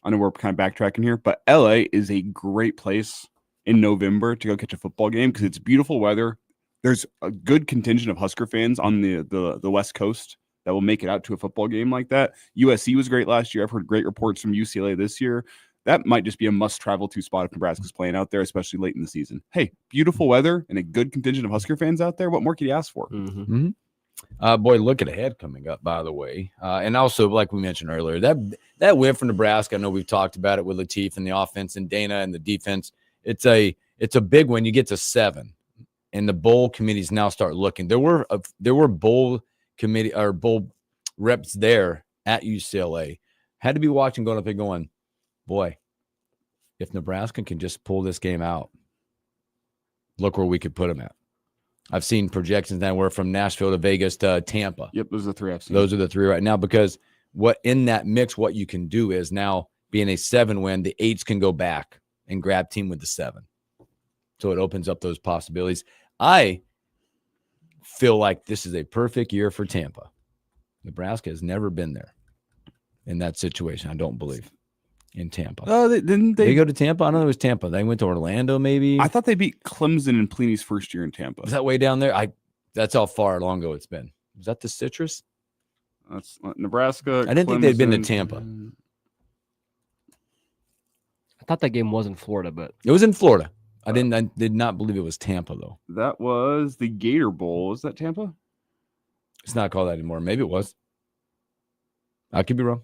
I know we're kind of backtracking here, but LA is a great place in November to go catch a football game because it's beautiful weather. There's a good contingent of Husker fans on the West Coast that will make it out to a football game like that. USC was great last year. I've heard great reports from UCLA this year. That might just be a must-travel-to spot if Nebraska's playing out there, especially late in the season. Hey, beautiful weather and a good contingent of Husker fans out there. What more could you ask for? Mm-hmm. Boy, looking ahead coming up, by the way. And also, like we mentioned earlier, that win for Nebraska, I know we've talked about it with Latif and the offense and Dana and the defense. It's a big win. You get to 7, and the bowl committees now start looking. There were bowl committee or bowl reps there at UCLA. Had to be watching, going up there going, boy, if Nebraska can just pull this game out, look where we could put them at. I've seen projections that were from Nashville to Vegas to Tampa. Yep, those are the 3 I've seen. Those are the 3 right now because what in that mix, what you can do is now being a 7 win, the 8s can go back and grab team with the 7. So it opens up those possibilities. I feel like this is a perfect year for Tampa. Nebraska has never been there in that situation, I don't believe, in Tampa. Oh, didn't They go to Tampa? I don't know it was Tampa. They went to Orlando, maybe. I thought they beat Clemson in Pliny's first year in Tampa. Is that way down there? That's how far long ago it's been. Was that the Citrus? That's Nebraska. I didn't think they'd been to Clemson. Tampa. I thought that game was in Florida, but It was in Florida. I did not believe it was Tampa, though. That was the Gator Bowl. Was that Tampa? It's not called that anymore. Maybe it was. I could be wrong.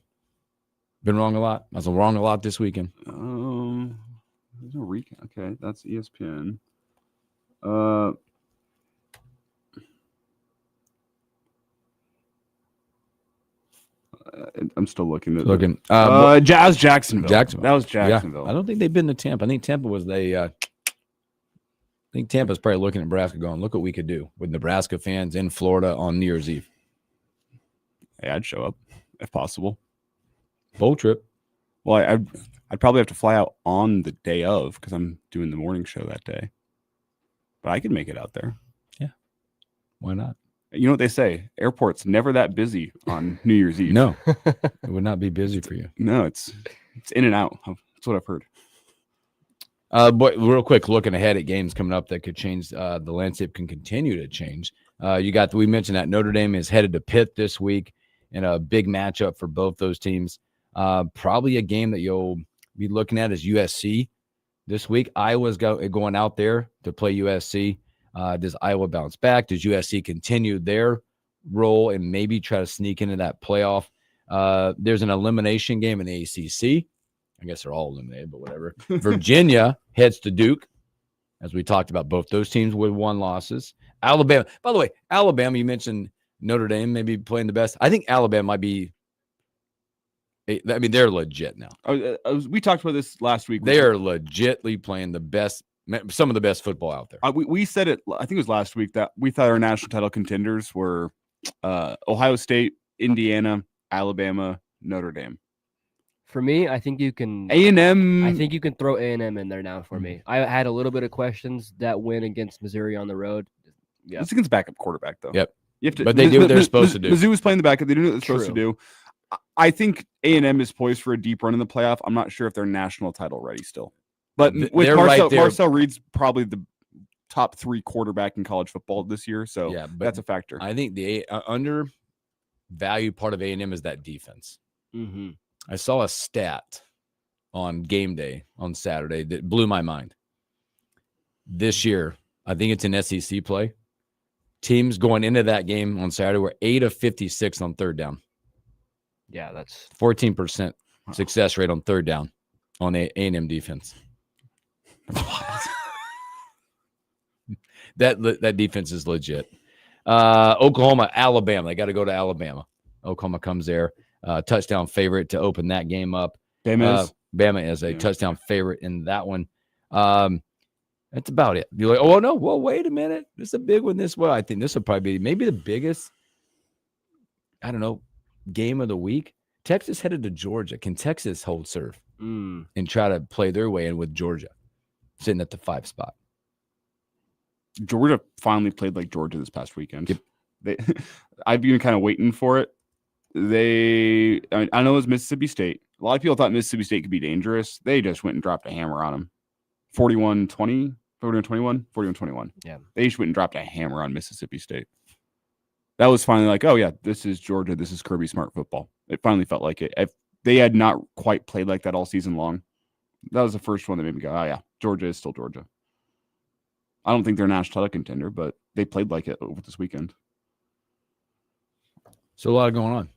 Been wrong a lot. I was wrong a lot this weekend. There's no recap. Okay, that's ESPN. I'm still looking at Looking. Jazz Jacksonville. Jacksonville. That was Jacksonville. Yeah, I don't think they've been to Tampa. I think Tampa was I think Tampa's probably looking at Nebraska going, look what we could do with Nebraska fans in Florida on New Year's Eve. Hey, I'd show up if possible. Bowl trip. Well, I'd probably have to fly out on the day of because I'm doing the morning show that day. But I could make it out there. Yeah. Why not? You know what they say? Airport's never that busy on New Year's Eve. No. It would not be busy for you. No, it's in and out. That's what I've heard. But real quick, looking ahead at games coming up that could change, the landscape can continue to change. We mentioned that Notre Dame is headed to Pitt this week in a big matchup for both those teams. Probably a game that you'll be looking at is USC this week. Iowa's going out there to play USC. Does Iowa bounce back? Does USC continue their role and maybe try to sneak into that playoff? There's an elimination game in the ACC. I guess they're all eliminated, but whatever. Virginia heads to Duke, as we talked about both those teams with 1 losses. Alabama, by the way, Alabama, you mentioned Notre Dame maybe playing the best. I think Alabama might be. I mean, they're legit now. We talked about this last week. They are legitly playing the best, some of the best football out there. We said it, I think it was last week, that we thought our national title contenders were Ohio State, Indiana, Alabama, Notre Dame. for me, I think you can A&M. I think you can throw A&M in there now for me. I had a little bit of questions that win against Missouri on the road. Yeah, It's against backup quarterback though. Yep. You have to, But they do what they're supposed to do. Mizzou was playing the backup. They do what they're supposed to True. do. I think A&M is poised for a deep run in the playoff. I'm not sure if they're national title ready still. But with They're right there. Marcel Reed's probably the top 3 quarterback in college football this year. So Yeah, but that's a factor. I think the undervalued part of A&M is that defense. mm-hmm. I saw a stat on game day on Saturday that blew my mind. This year, I think it's an SEC play. Teams going into that game on Saturday were 8 of 56 on third down. Yeah, that's 14% success rate on third down on A&M defense. That defense is legit. Oklahoma, Alabama. They got to go to Alabama. Oklahoma comes there. Touchdown favorite to open that game up. Bama is a touchdown favorite in that one. That's about it. You're like, oh no, well, wait a minute. This is a big one this way. I think this will probably be maybe the biggest, I don't know, game of the week. Texas headed to Georgia. Can Texas hold serve and try to play their way in with Georgia, sitting at the 5 spot? Georgia finally played like Georgia this past weekend. Yep. I've been kind of waiting for it. I know it was Mississippi State. A lot of people thought Mississippi State could be dangerous. They just went and dropped a hammer on them. 41-20, 41-21, 41-21. Yeah. They just went and dropped a hammer on Mississippi State. That was finally like, oh, yeah, this is Georgia. This is Kirby Smart football. It finally felt like it. They had not quite played like that all season long. That was the first one that made me go, oh, yeah, Georgia is still Georgia. I don't think they're a national title contender, but they played like it over this weekend. So a lot going on.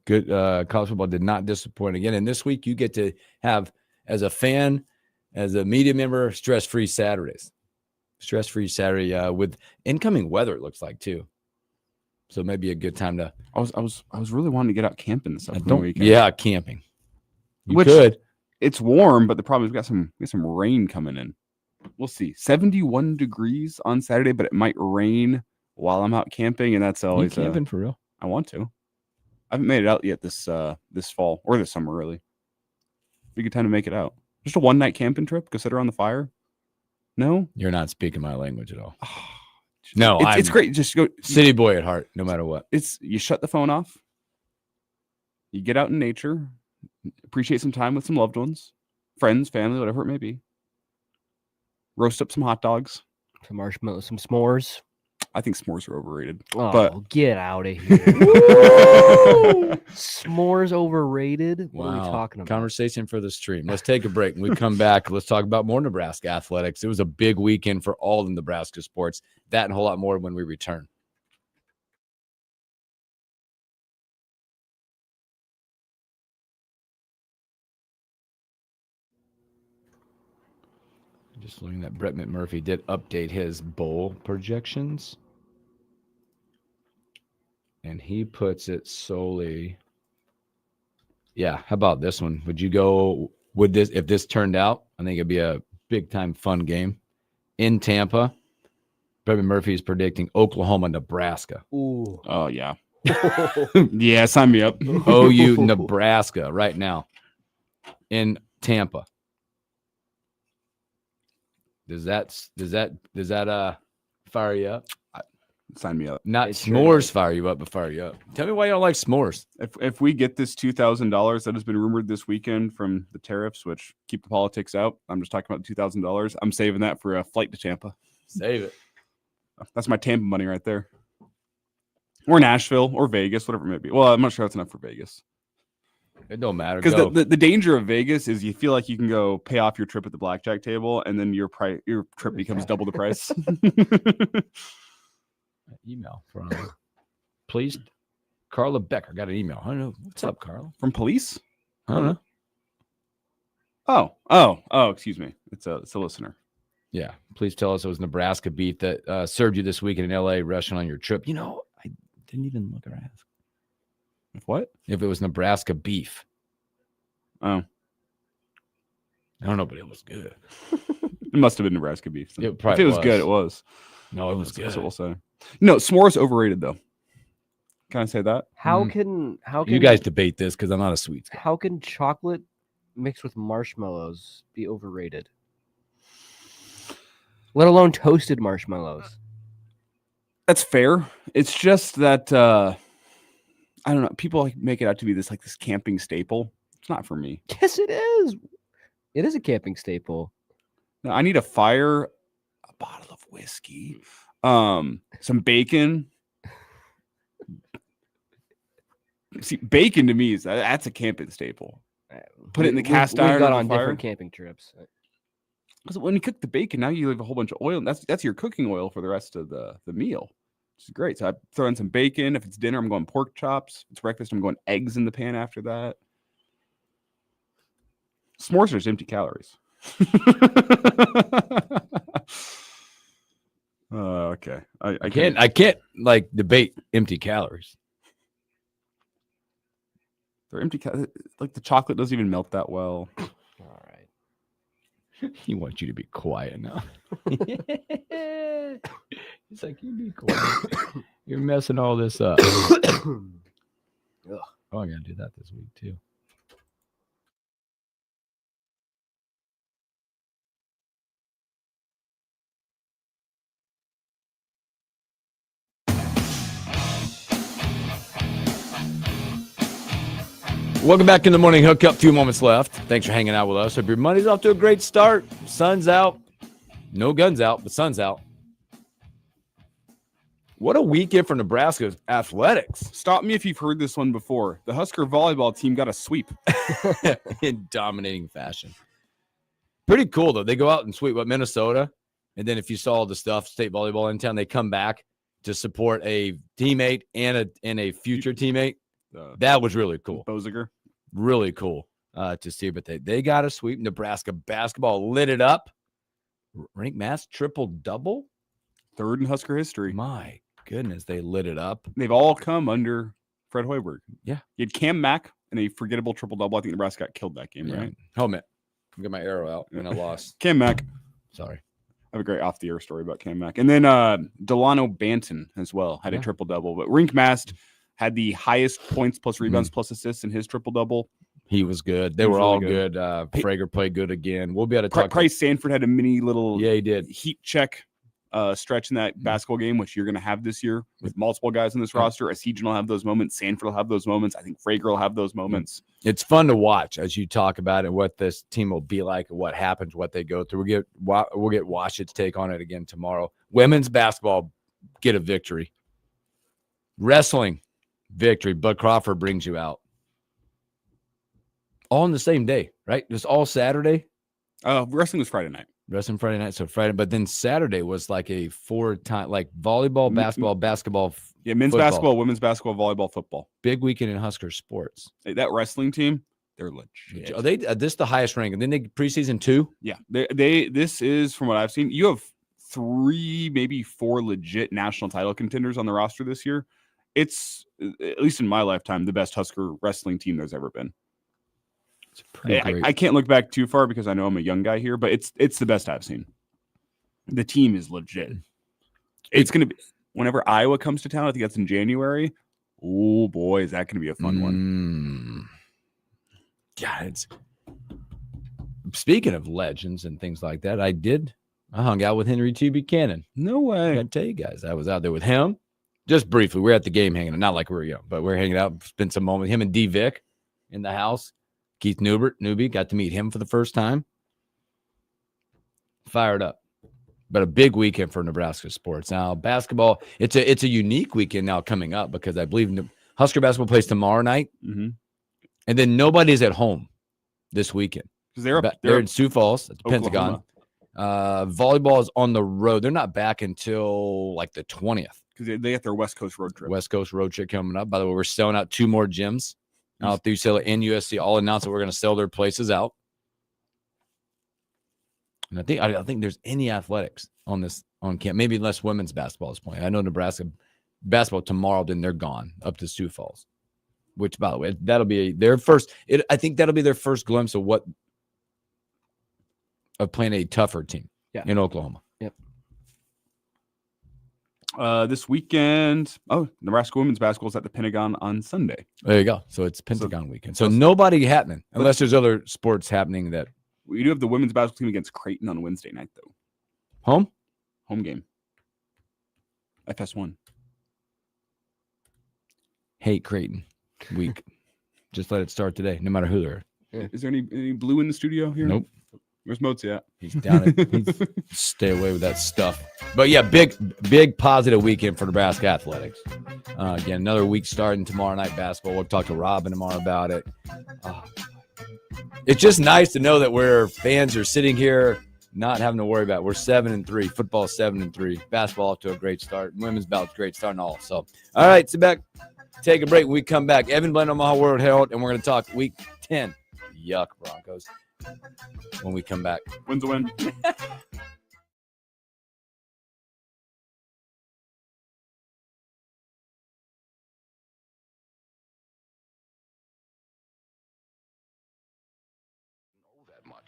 Good college football did not disappoint again. And this week you get to have, as a fan, as a media member, stress-free Saturdays. Stress-free Saturday with incoming weather, it looks like, too. So maybe a good time to. I was really wanting to get out camping this upcoming weekend. Yeah, camping. You Which, could. It's warm, but the problem is we got some rain coming in. We'll see. 71 degrees on Saturday, but it might rain while I'm out camping, and that's always camping for real. I want to. I haven't made it out yet this fall or this summer, really. Be a good time to make it out. Just a one-night camping trip. Go sit around the fire. No, you're not speaking my language at all. No, it's great. Just go city boy at heart, no matter what. You shut the phone off. You get out in nature, appreciate some time with some loved ones, friends, family, whatever it may be. Roast up some hot dogs, some marshmallows, some s'mores. I think s'mores are overrated. Oh, but get out of here! S'mores overrated? What are we talking about? Conversation for the stream. Let's take a break. When we come back, let's talk about more Nebraska athletics. It was a big weekend for all the Nebraska sports. That and a whole lot more when we return. Just looking at Brett McMurphy did update his bowl projections. And he puts it solely. Yeah, how about this one? Would you go with this if this turned out? I think it'd be a big time fun game in Tampa. Brett McMurphy is predicting Oklahoma, Nebraska. Ooh. Oh yeah. Yeah, sign me up. OU, Nebraska right now in Tampa. Does that fire you up? Sign me up. Not s'mores fire you up, but fire you up. Tell me why you don't like s'mores. If we get this $2,000 that has been rumored this weekend from the tariffs, which keep the politics out, I'm just talking about $2,000. I'm saving that for a flight to Tampa. Save it. That's my Tampa money right there. Or Nashville or Vegas, whatever it may be. Well, I'm not sure that's enough for Vegas. It don't matter. Because the danger of Vegas is you feel like you can go pay off your trip at the blackjack table, and then your trip becomes double the price. Email from please, Carla Becker got an email. I don't know what's up, Carla. From police? I don't know. Oh! Excuse me. It's a listener. Yeah, please tell us it was Nebraska beef that served you this weekend in LA restaurant on your trip. You know, I didn't even look or ask. What? If it was Nebraska beef. Oh. I don't know, but it was good. It must have been Nebraska beef. It if it was good, it was. No, it was good. That's what we'll say. No, s'mores overrated though. Can I say that? How can you guys debate this because I'm not a sweets guy. How can chocolate mixed with marshmallows be overrated? Let alone toasted marshmallows. That's fair. It's just that I don't know. People make it out to be this camping staple. It's not for me. Yes, it is. It is a camping staple. No, I need a fire, a bottle of whiskey, some bacon. See, bacon to me that's a camping staple. Put it in the cast iron. We've got on different camping trips. Because when you cook the bacon, now you leave a whole bunch of oil. And that's your cooking oil for the rest of the meal. Which is great. So I throw in some bacon. If it's dinner, I'm going pork chops. If it's breakfast, I'm going eggs in the pan after that. S'mores are just empty calories. Okay. I can't like debate empty calories. They're empty. Like the chocolate doesn't even melt that well. All right. He wants you to be quiet now. It's like, you be quiet. You're messing all this up. Oh, I'm gonna do that this week too. Welcome back in the morning hookup. Few moments left. Thanks for hanging out with us. Hope your Monday's off to a great start. Sun's out. No guns out, but sun's out. What a weekend for Nebraska's athletics. Stop me if you've heard this one before. The Husker volleyball team got a sweep. In dominating fashion. Pretty cool, though. They go out and sweep Minnesota. And then if you saw the stuff, state volleyball in town, they come back to support a teammate and a future teammate. That was really cool. Boziger. Really cool to see. But they got a sweep. Nebraska basketball lit it up. Rank Mass triple-double. Third in Husker history. My goodness, they lit it up. They've all come under Fred Hoiberg. Yeah. You had Cam Mack and a forgettable triple-double. I think Nebraska got killed that game, right? Helmet. Get my arrow out when I lost. Cam Mack. Sorry. I have a great off-the-air story about Cam Mack. And then Delano Banton as well had a triple-double. But Rink Mast had the highest points plus rebounds plus assists in his triple-double. He was good. They He was were all really good. Frager played good again. We'll be able to talk. Price Sanford had a mini little Yeah, he did. heat check stretch in that basketball game, which you're going to have this year with multiple guys in this roster. Ashegian will have those moments. Sanford will have those moments. I think Frager will have those moments. It's fun to watch as you talk about it, what this team will be like, what happens, what they go through. We'll get Washit's take on it again tomorrow. Women's basketball get a victory. Wrestling victory. Bud Crawford brings you out. All on the same day, right? Just all Saturday. Wrestling was Friday night. Wrestling Friday night, so Friday, but then Saturday was like a 4-time, like volleyball, basketball. Yeah, men's football. basketball, women's basketball, volleyball, football. Big weekend in Husker sports. Hey, that wrestling team, they're legit. Are they? This is the highest rank, and then they preseason 2. Yeah, they. This is from what I've seen. You have 3, maybe 4 legit national title contenders on the roster this year. It's, at least in my lifetime, the best Husker wrestling team there's ever been. I can't look back too far because I know I'm a young guy here, but it's the best I've seen. The team is legit. It's going to be whenever Iowa comes to town. I think that's in January. Oh boy, is that going to be a fun one? Yeah, it's. Speaking of legends and things like that, I hung out with Henry T. Buchanan. No I way. gotta tell you guys, I was out there with him just briefly. We're at the game hanging out, not like we're young, but we're hanging out. Spent some moment. Him and D. Vic in the house. Keith Newbie, got to meet him for the first time. Fired up. But a big weekend for Nebraska sports. Now, basketball, it's a unique weekend now coming up because I believe Husker basketball plays tomorrow night. Mm-hmm. And then nobody's at home this weekend. Because They're in Sioux Falls at the Oklahoma. Pentagon. Volleyball is on the road. They're not back until like the 20th. Because they got their West Coast road trip. West Coast road trip coming up. By the way, we're selling out 2 more gyms. Out through UCLA and USC all announced that we're going to sell their places out. And I don't think there's any athletics on camp. Maybe less women's basketball is playing. I know Nebraska basketball tomorrow, then they're gone up to Sioux Falls. Which, by the way, that'll be their first. I think that'll be their first glimpse of playing a tougher team in Oklahoma. Yep. This weekend, Nebraska women's basketball is at the Pentagon on Sunday. There you go. So it's Pentagon weekend. So nobody happening unless there's other sports happening that. We do have the women's basketball team against Creighton on Wednesday night, though. Home game. FS1. Hate Creighton week. Just let it start today, no matter who they're. Is there any blue in the studio here? Nope. Where's Mozi at? He's down. Stay away with that stuff. But yeah, big positive weekend for Nebraska athletics. Again, another week starting tomorrow night basketball. We'll talk to Robin tomorrow about it. It's just nice to know that we're fans are sitting here not having to worry about it. We're 7-3. Football 7-3. Basketball off to a great start. Women's bout's great start and all. So, all right, sit back, take a break. When we come back, Evan Blend on Omaha World Herald, and we're going to talk week 10. Yuck, Broncos. When we come back. Win's a win.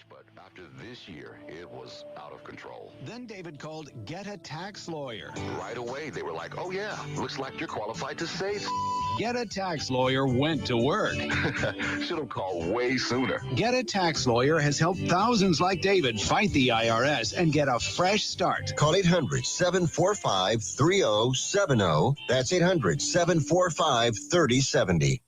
but after this year, it was out of control. Then David called Get a Tax Lawyer. Right away, they were like, oh yeah, looks like you're qualified to save. Get a Tax Lawyer went to work. Should have called way sooner. Get a Tax Lawyer has helped thousands like David fight the IRS and get a fresh start. Call 800-745-3070. That's 800-745-3070.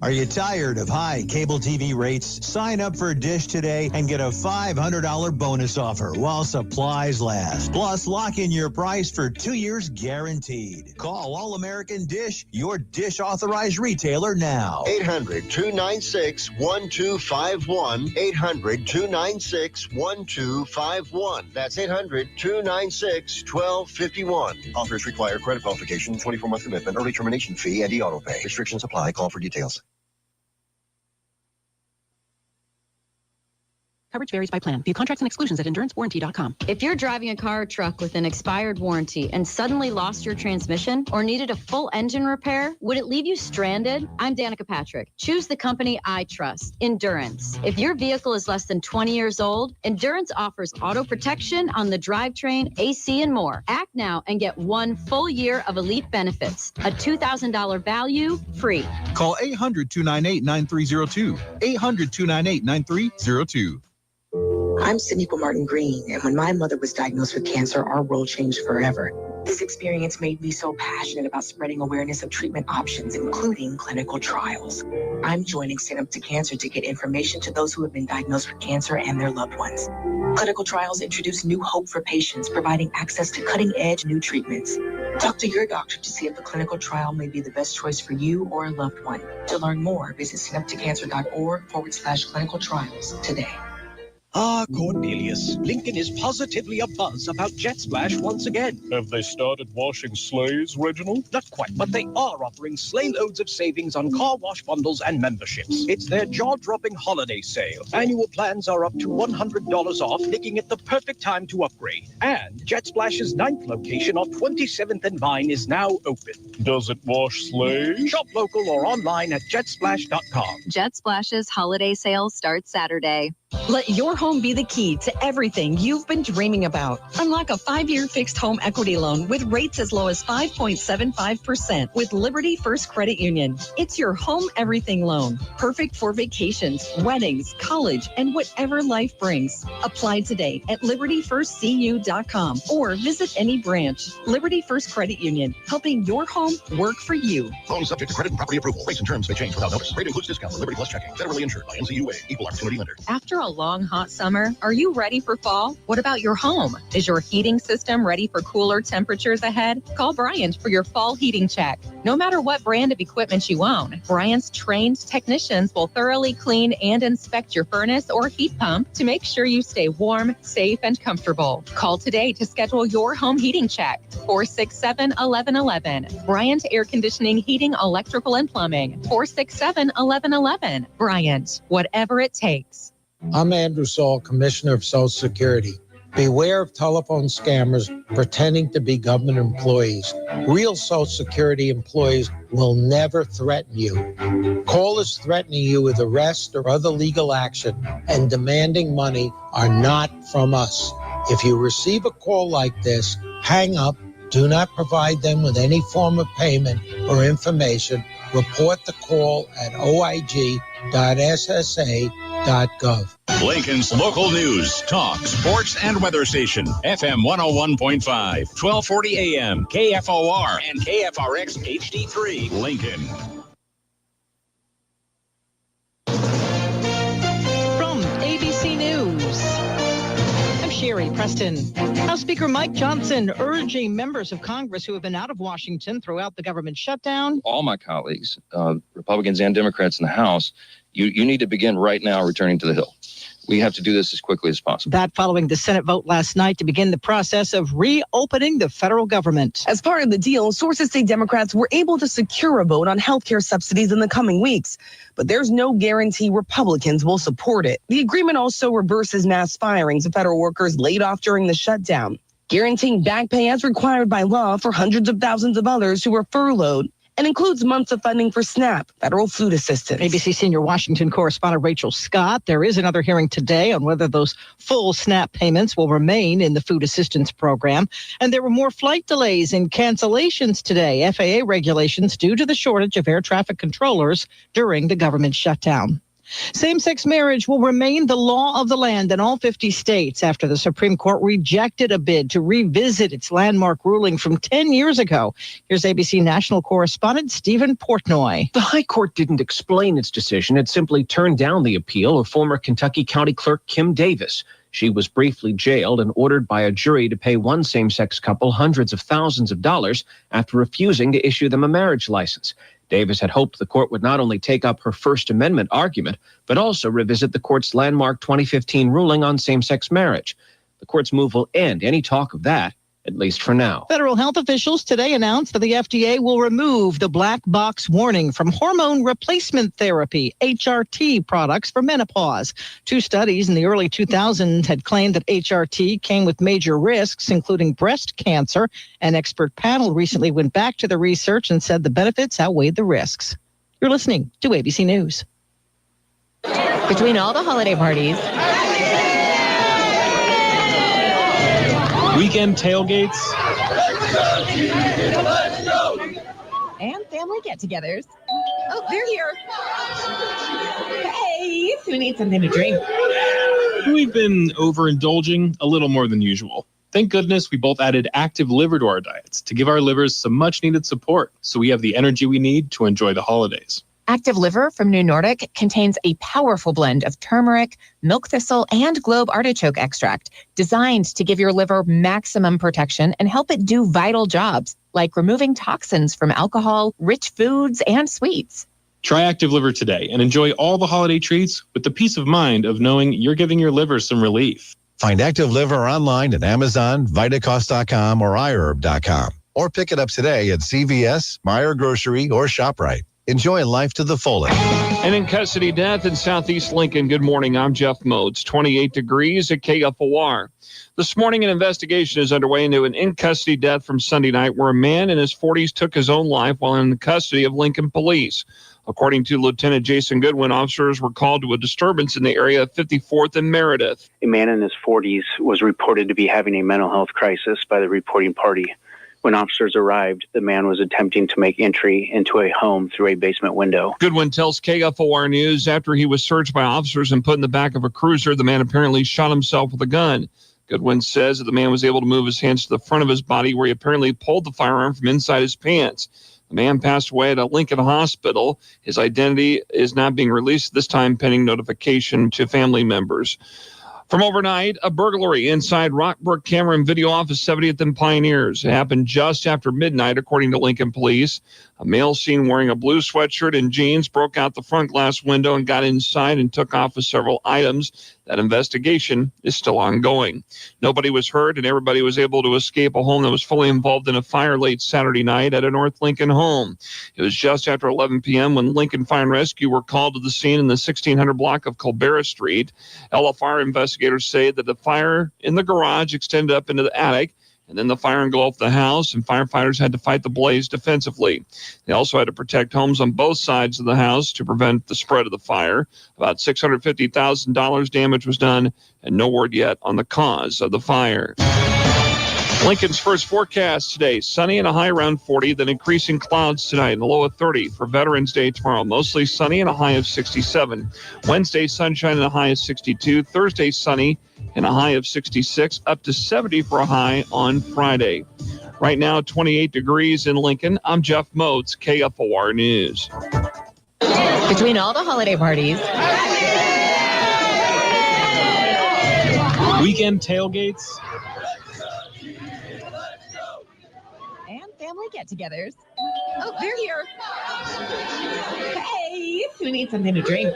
Are you tired of high cable TV rates? Sign up for Dish today and get a $500 bonus offer while supplies last. Plus, lock in your price for 2 years guaranteed. Call All American Dish, your Dish authorized retailer now. 800-296-1251. 800-296-1251. That's 800-296-1251. Offers require credit qualification, 24-month commitment, early termination fee, and e-auto pay. Restrictions apply. Call for details. Coverage varies by plan. View contracts and exclusions at endurancewarranty.com. If you're driving a car or truck with an expired warranty and suddenly lost your transmission or needed a full engine repair, would it leave you stranded? I'm Danica Patrick. Choose the company I trust, Endurance. If your vehicle is less than 20 years old, Endurance offers auto protection on the drivetrain, AC, and more. Act now and get 1 full year of elite benefits. A $2,000 value, free. Call 800-298-9302. 800-298-9302. I'm Siniqua Martin Green, and when my mother was diagnosed with cancer, our world changed forever. This experience made me so passionate about spreading awareness of treatment options, including clinical trials. I'm joining Stand Up to Cancer to get information to those who have been diagnosed with cancer and their loved ones. Clinical trials introduce new hope for patients, providing access to cutting-edge new treatments. Talk to your doctor to see if a clinical trial may be the best choice for you or a loved one. To learn more, visit standuptocancer.org/clinical trials today. Ah, Cornelius, Lincoln is positively abuzz about Jet Splash once again. Have they started washing sleighs, Reginald? Not quite, but they are offering sleigh loads of savings on car wash bundles and memberships. It's their jaw-dropping holiday sale. Annual plans are up to $100 off, making it the perfect time to upgrade. And Jet Splash's 9th location on 27th and Vine is now open. Does it wash sleighs? Shop local or online at jetsplash.com. Jet Splash's holiday sale starts Saturday. Let your home be the key to everything you've been dreaming about. Unlock a 5-year fixed home equity loan with rates as low as 5.75% with Liberty First Credit Union. It's your home everything loan. Perfect for vacations, weddings, college, and whatever life brings. Apply today at libertyfirstcu.com or visit any branch. Liberty First Credit Union, helping your home work for you. Loan subject to credit and property approval. Rates and terms may change without notice. Rate includes discount on Liberty Plus checking. Federally insured by NCUA. Equal opportunity lender. After a long hot summer, are you ready for fall? What about your home? Is your heating system ready for cooler temperatures ahead? Call Bryant for your fall heating check. No matter what brand of equipment you own, Bryant's trained technicians will thoroughly clean and inspect your furnace or heat pump to make sure you stay warm, safe, and comfortable. Call today to schedule your home heating check. 467-1111. Bryant Air Conditioning, Heating, Electrical, and Plumbing. 467-1111. Bryant, whatever it takes. I'm Andrew Saul, Commissioner of Social Security. Beware of telephone scammers pretending to be government employees. Real Social Security employees will never threaten you. Callers threatening you with arrest or other legal action and demanding money are not from us. If you receive a call like this, hang up. Do not provide them with any form of payment or information. Report the call at oig.ssa.gov. Lincoln's local news, talk, sports, and weather station. FM 101.5, 1240 AM, KFOR, and KFRX HD3, Lincoln. From ABC News, I'm Sherry Preston. House Speaker Mike Johnson urging members of Congress who have been out of Washington throughout the government shutdown. All my colleagues, Republicans and Democrats in the House, you need to begin right now returning to the Hill. We have to do this as quickly as possible. That following the Senate vote last night to begin the process of reopening the federal government. As part of the deal, sources say Democrats were able to secure a vote on health care subsidies in the coming weeks, but there's no guarantee Republicans will support it. The agreement also reverses mass firings of federal workers laid off during the shutdown, guaranteeing back pay as required by law for hundreds of thousands of others who were furloughed, and includes months of funding for SNAP, federal food assistance. ABC senior Washington correspondent Rachel Scott. There is another hearing today on whether those full SNAP payments will remain in the food assistance program. And there were more flight delays and cancellations today. FAA regulations due to the shortage of air traffic controllers during the government shutdown. Same-sex marriage will remain the law of the land in all 50 states after the Supreme Court rejected a bid to revisit its landmark ruling from 10 years ago. Here's ABC national correspondent Stephen Portnoy. The High Court didn't explain its decision. It simply turned down the appeal of former Kentucky County Clerk Kim Davis. She was briefly jailed and ordered by a jury to pay one same-sex couple hundreds of thousands of dollars after refusing to issue them a marriage license. Davis had hoped the court would not only take up her First Amendment argument, but also revisit the court's landmark 2015 ruling on same-sex marriage. The court's move will end any talk of that, at least for now. Federal health officials today announced that the FDA will remove the black box warning from hormone replacement therapy, HRT, products for menopause. 2 studies in the early 2000s had claimed that HRT came with major risks, including breast cancer. An expert panel recently went back to the research and said the benefits outweighed the risks. You're listening to ABC News. Between all the holiday parties, weekend tailgates, and family get-togethers. Oh, they're here. Hey, who needs something to drink? we've been overindulging a little more than usual. Thank goodness we both added active liver to our diets to give our livers some much-needed support so we have the energy we need to enjoy the holidays. Active Liver from New Nordic contains a powerful blend of turmeric, milk thistle, and globe artichoke extract designed to give your liver maximum protection and help it do vital jobs like removing toxins from alcohol, rich foods, and sweets. Try Active Liver today and enjoy all the holiday treats with the peace of mind of knowing you're giving your liver some relief. Find Active Liver online at Amazon, Vitacost.com, or iHerb.com. Or pick it up today at CVS, Meijer Grocery, or ShopRite. Enjoy life to the fullest. An in-custody death in Southeast Lincoln. Good morning. I'm Jeff Modes. 28 degrees at KFOR. This morning, an investigation is underway into an in-custody death from Sunday night where a man in his 40s took his own life while in the custody of Lincoln police. According to Lieutenant Jason Goodwin, officers were called to a disturbance in the area of 54th and Meredith. A man in his 40s was reported to be having a mental health crisis by the reporting party. When officers arrived, the man was attempting to make entry into a home through a basement window. Goodwin tells KFOR News after he was searched by officers and put in the back of a cruiser, the man apparently shot himself with a gun. Goodwin says that the man was able to move his hands to the front of his body where he apparently pulled the firearm from inside his pants. The man passed away at a Lincoln hospital. His identity is not being released, this time pending notification to family members. From overnight, a burglary inside Rockbrook Cameron Video Office 70th and Pioneers. It happened just after midnight, according to Lincoln Police. A male seen wearing a blue sweatshirt and jeans broke out the front glass window and got inside and took off with several items. That investigation is still ongoing. Nobody was hurt, and everybody was able to escape a home that was fully involved in a fire late Saturday night at a North Lincoln home. It was just after 11 p.m. when Lincoln Fire and Rescue were called to the scene in the 1600 block of Colbera Street. LFR investigators say that the fire in the garage extended up into the attic, and then the fire engulfed the house, and firefighters had to fight the blaze defensively. They also had to protect homes on both sides of the house to prevent the spread of the fire. About $650,000 damage was done, and no word yet on the cause of the fire. Lincoln's first forecast today, sunny and a high around 40, then increasing clouds tonight and a low of 30 for Veterans Day tomorrow. Mostly sunny and a high of 67. Wednesday, sunshine and a high of 62. Thursday, sunny and a high of 66, up to 70 for a high on Friday. Right now, 28 degrees in Lincoln. I'm Jeff Motes, KFOR News. Between all the holiday parties, weekend tailgates, and family get-togethers. Oh, they're here. Hey, who needs something to drink?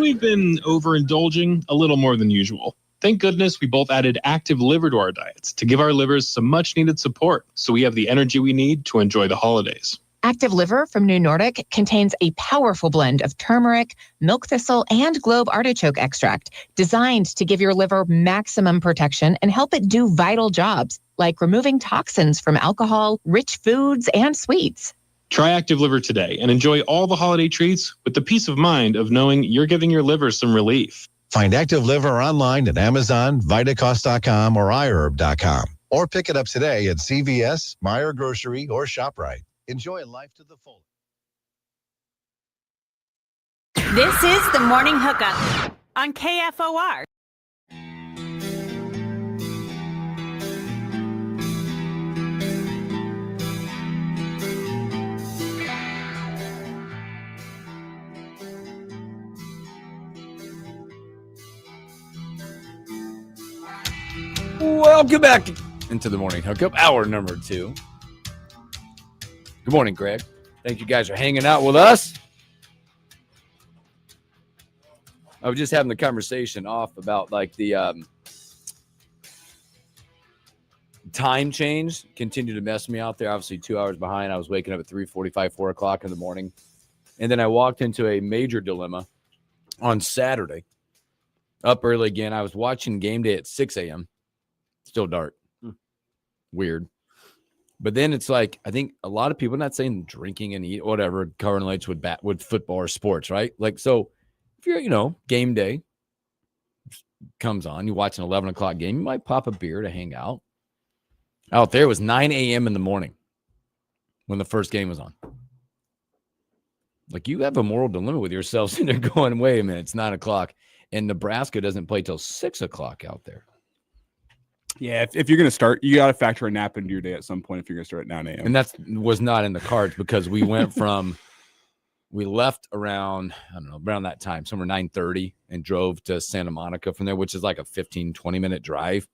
we've been overindulging a little more than usual. Thank goodness we both added active liver to our diets to give our livers some much-needed support so we have the energy we need to enjoy the holidays. Active Liver from New Nordic contains a powerful blend of turmeric, milk thistle, and globe artichoke extract designed to give your liver maximum protection and help it do vital jobs like removing toxins from alcohol, rich foods, and sweets. Try Active Liver today and enjoy all the holiday treats with the peace of mind of knowing you're giving your liver some relief. Find Active Liver online at Amazon, Vitacost.com, or iHerb.com. Or pick it up today at CVS, Meyer Grocery, or ShopRite. Enjoy life to the full. This is the Morning Hookup on KFOR. Welcome back into the Morning Hookup, hour number 2. Good morning, Greg. Thank you guys for hanging out with us. I was just having the conversation off about like the time change continued to mess me out there. Obviously 2 hours behind. I was waking up at 3:45, 4 o'clock in the morning. And then I walked into a major dilemma on Saturday. Up early again. I was watching game day at 6 a.m. Still dark. Weird. But then it's like, I think a lot of people, not saying drinking and eat, whatever, correlates with football or sports, right? Like, so if you're, game day comes on, you watch an 11 o'clock game, you might pop a beer to hang out. Out there, it was 9 a.m. in the morning when the first game was on. Like, you have a moral dilemma with yourself sitting there going, wait a minute, it's 9 o'clock. And Nebraska doesn't play till 6 o'clock out there. Yeah, if you're going to start, you got to factor a nap into your day at some point if you're going to start at 9 a.m. And that was not in the cards because we went we left around, around that time, somewhere 9:30 and drove to Santa Monica from there, which is like a 15, 20-minute drive,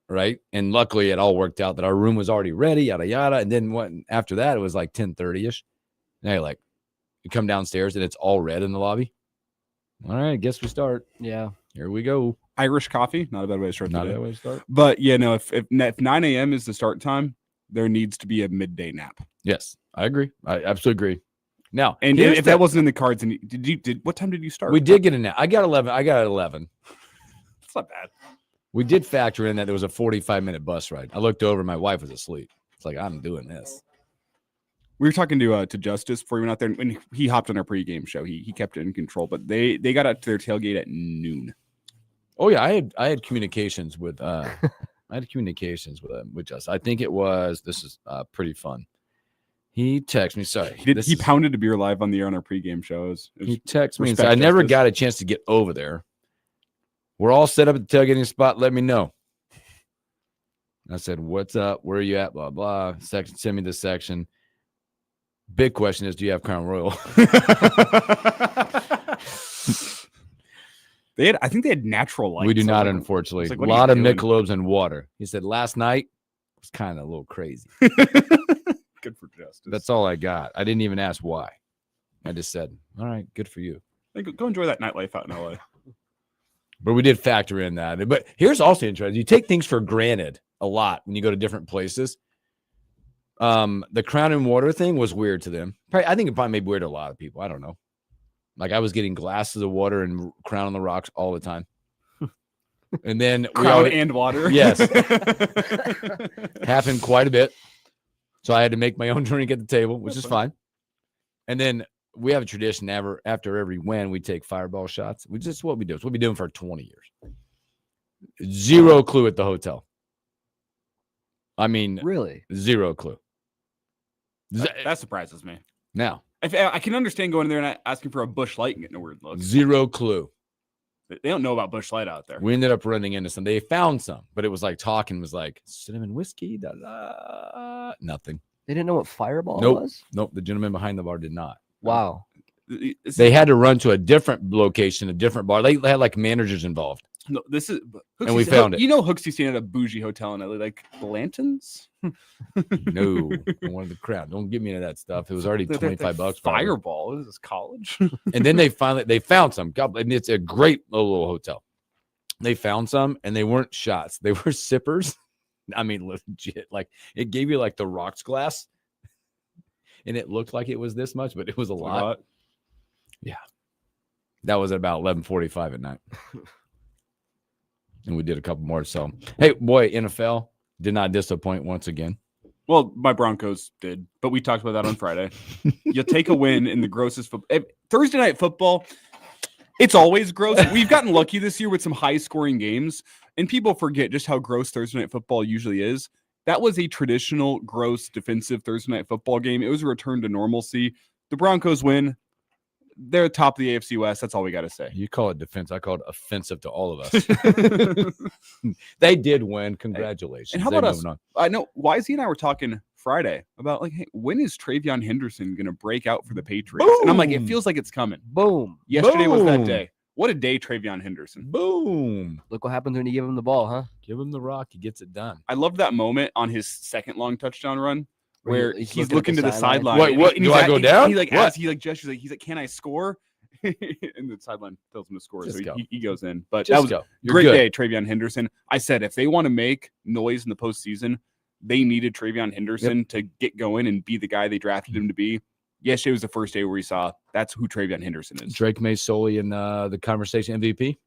right? And luckily it all worked out that our room was already ready, yada, yada. And then after that, it was like 10:30-ish. Now you come downstairs and it's all red in the lobby. All right, I guess we start. Yeah. Here we go. Irish coffee, not a bad way to start. Not a bad way to start. But if 9 a.m. is the start time, there needs to be a midday nap. Yes, I agree. I absolutely agree. Now, and if that wasn't in the cards, and what time did you start? We did get a nap. I got 11. That's not bad. We did factor in that there was a 45-minute bus ride. I looked over, my wife was asleep. It's like, I'm doing this. We were talking to Justice before we went out there, and he hopped on our pregame show. He kept it in control, but they got out to their tailgate at noon. Oh yeah, I had communications with with Justice. I think this is pretty fun. He texted me. Sorry, he pounded a beer live on the air on our pregame shows. He texted me and said, I never got a chance to get over there. We're all set up at the tailgating spot. Let me know. I said, what's up? Where are you at? Blah, blah. Section, send me the section. Big question is, do you have Crown Royal? I think they had natural lights. We do not, unfortunately. Like, a lot of Michelob's and water. He said last night was kind of a little crazy. Good for Justice. That's all I got. I didn't even ask why. I just said, all right, good for you. Go enjoy that nightlife out in LA. But we did factor in that. But here's also interesting. You take things for granted a lot when you go to different places. The Crown and Water thing was weird to them. I think it probably made weird to a lot of people. I don't know. Like, I was getting glasses of water and Crown on the Rocks all the time. And then Crown and water. Yes. Happened quite a bit. So I had to make my own drink at the table, which is fine. And then we have a tradition after every win, we take fireball shots. It's what we do. It's what we've been doing for 20 years. Zero clue at the hotel. I mean, really? Zero clue. That surprises me. Now, I can understand going in there and asking for a Busch Light and getting a weird look. Zero clue. They don't know about Busch Light out there. We ended up running into some. They found some, but it was like talking was like cinnamon whiskey. Da, da, nothing. They didn't know what Fireball was? Nope. The gentleman behind the bar did not. Wow. They had to run to a different location, a different bar. They had like managers involved. No, this is Hooksy, and we found it. You know, Hooksy's staying at a bougie hotel in LA, like Blanton's. No, I wanted the crowd. Don't give me into that stuff. It was already $25. Fireball. What is this, college? And then they found some. And it's a great little hotel. They found some, and they weren't shots. They were sippers. I mean, legit. Like, it gave you like the rocks glass, and it looked like it was this much, but it was a lot. Yeah, that was at about 11:45 at night. And we did a couple more. So, hey, boy, NFL did not disappoint once again. Well, my Broncos did, but we talked about that on Friday. You'll take a win in the grossest football. Thursday night football, it's always gross. We've gotten lucky this year with some high-scoring games, and people forget just how gross Thursday night football usually is. That was a traditional, gross, defensive Thursday night football game. It was a return to normalcy. The Broncos win. They're top of the AFC West. That's all we got to say. You call it defense. I call it offensive to all of us. They did win. Congratulations. And how about us? I know YZ and I were talking Friday about like, hey, when is Travion Henderson going to break out for the Patriots? Boom. And I'm like, it feels like it's coming. Boom. Yesterday was that day. What a day, Travion Henderson. Boom. Look what happens when you give him the ball, huh? Give him the rock. He gets it done. I love that moment on his second long touchdown run where he's looking to the sideline. sideline. Wait, what? Do I go down? He like What? asks, he like gestures, he's like, can I score? And the sideline tells him to score. Just So go. he goes in. But Just that was go. a great day, Travion Henderson. I said, if they want to make noise in the postseason, they needed Travion Henderson to get going and be the guy they drafted him to be. Yesterday was the first day where we saw that's who Travion Henderson is. Drake May solely in the conversation MVP?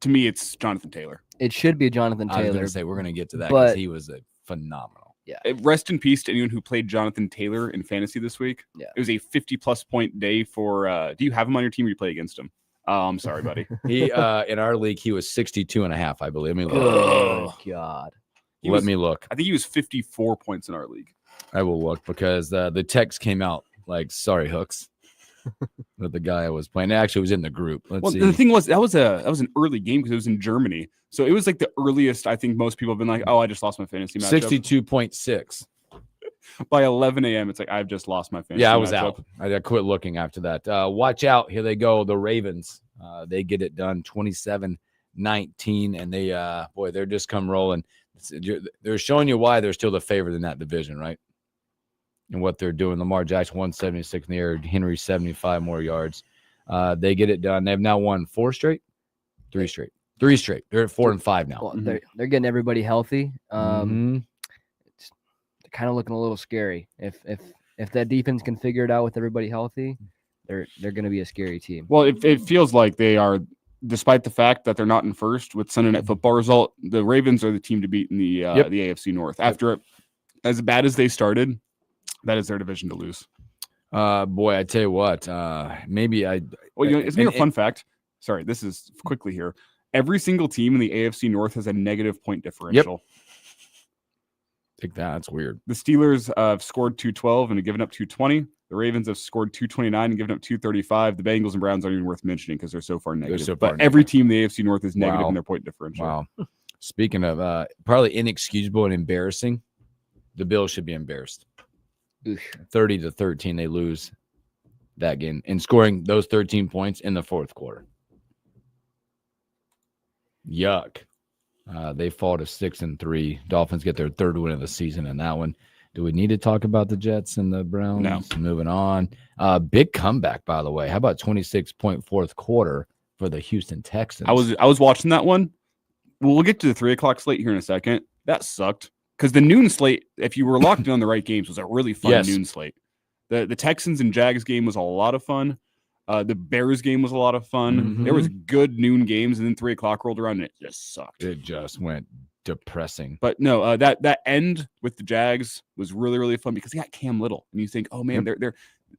To me, it's Jonathan Taylor. It should be Jonathan I was Taylor. going to say we're going to get to that because but he was a phenomenal. Yeah. Rest in peace to anyone who played Jonathan Taylor in fantasy this week. Yeah. It was a 50-plus point day for do you have him on your team or you play against him? Oh, I'm sorry, buddy. He in our league, he was 62.5, I believe. Let me look. Oh, God. Let me look. I think he was 54 points in our league. I will look because the text came out like, sorry, Hooks. That the guy I was playing actually was in the group. Let's see. The thing was that was an early game because it was in Germany. So it was like the earliest I think most people have been like, oh, I just lost my fantasy matchup. 62.6. By 11 a.m., it's like I've just lost my fantasy. Yeah, I was matchup. out. I quit looking after that. Watch out. Here they go. The Ravens. They get it done 27-19. And they, boy, they're just come rolling. They're showing you why they're still the favorite in that division, right? And what they're doing. Lamar Jackson 176 in the air. Henry 75 more yards. They get it done. They've now won 3 straight. They're at 4-5 now. Well, they're getting everybody healthy. It's kind of looking a little scary. If that defense can figure it out with everybody healthy, they're going to be a scary team. Well, it feels like they are, despite the fact that they're not in first with Sunday Night Football result. The Ravens are the team to beat in the AFC North. After as bad as they started, that is their division to lose. Boy, I tell you what, maybe I. Well, it's a fun fact. Sorry, this is quickly here. Every single team in the AFC North has a negative point differential. Take that. That's weird. The Steelers have scored 212 and have given up 220. The Ravens have scored 229 and given up 235. The Bengals and Browns aren't even worth mentioning because they're so far negative. But every team in the AFC North is negative in their point differential. Wow. Speaking of probably inexcusable and embarrassing, the Bills should be embarrassed. 30-13, they lose that game and scoring those 13 points in the fourth quarter. Yuck. They fall to 6-3. Dolphins get their third win of the season in that one. Do we need to talk about the Jets and the Browns? No. Moving on. Big comeback, by the way. How about 26-point fourth quarter for the Houston Texans? I was watching that one. We'll get to the 3 o'clock slate here in a second. That sucked because the noon slate, if you were locked in on the right games, was a really fun noon slate. The Texans and Jags game was a lot of fun. The Bears game was a lot of fun. Mm-hmm. There was good noon games, and then 3 o'clock rolled around, and it just sucked. It just went depressing. But no, that end with the Jags was really, really fun because they got Cam Little, and you think, oh man,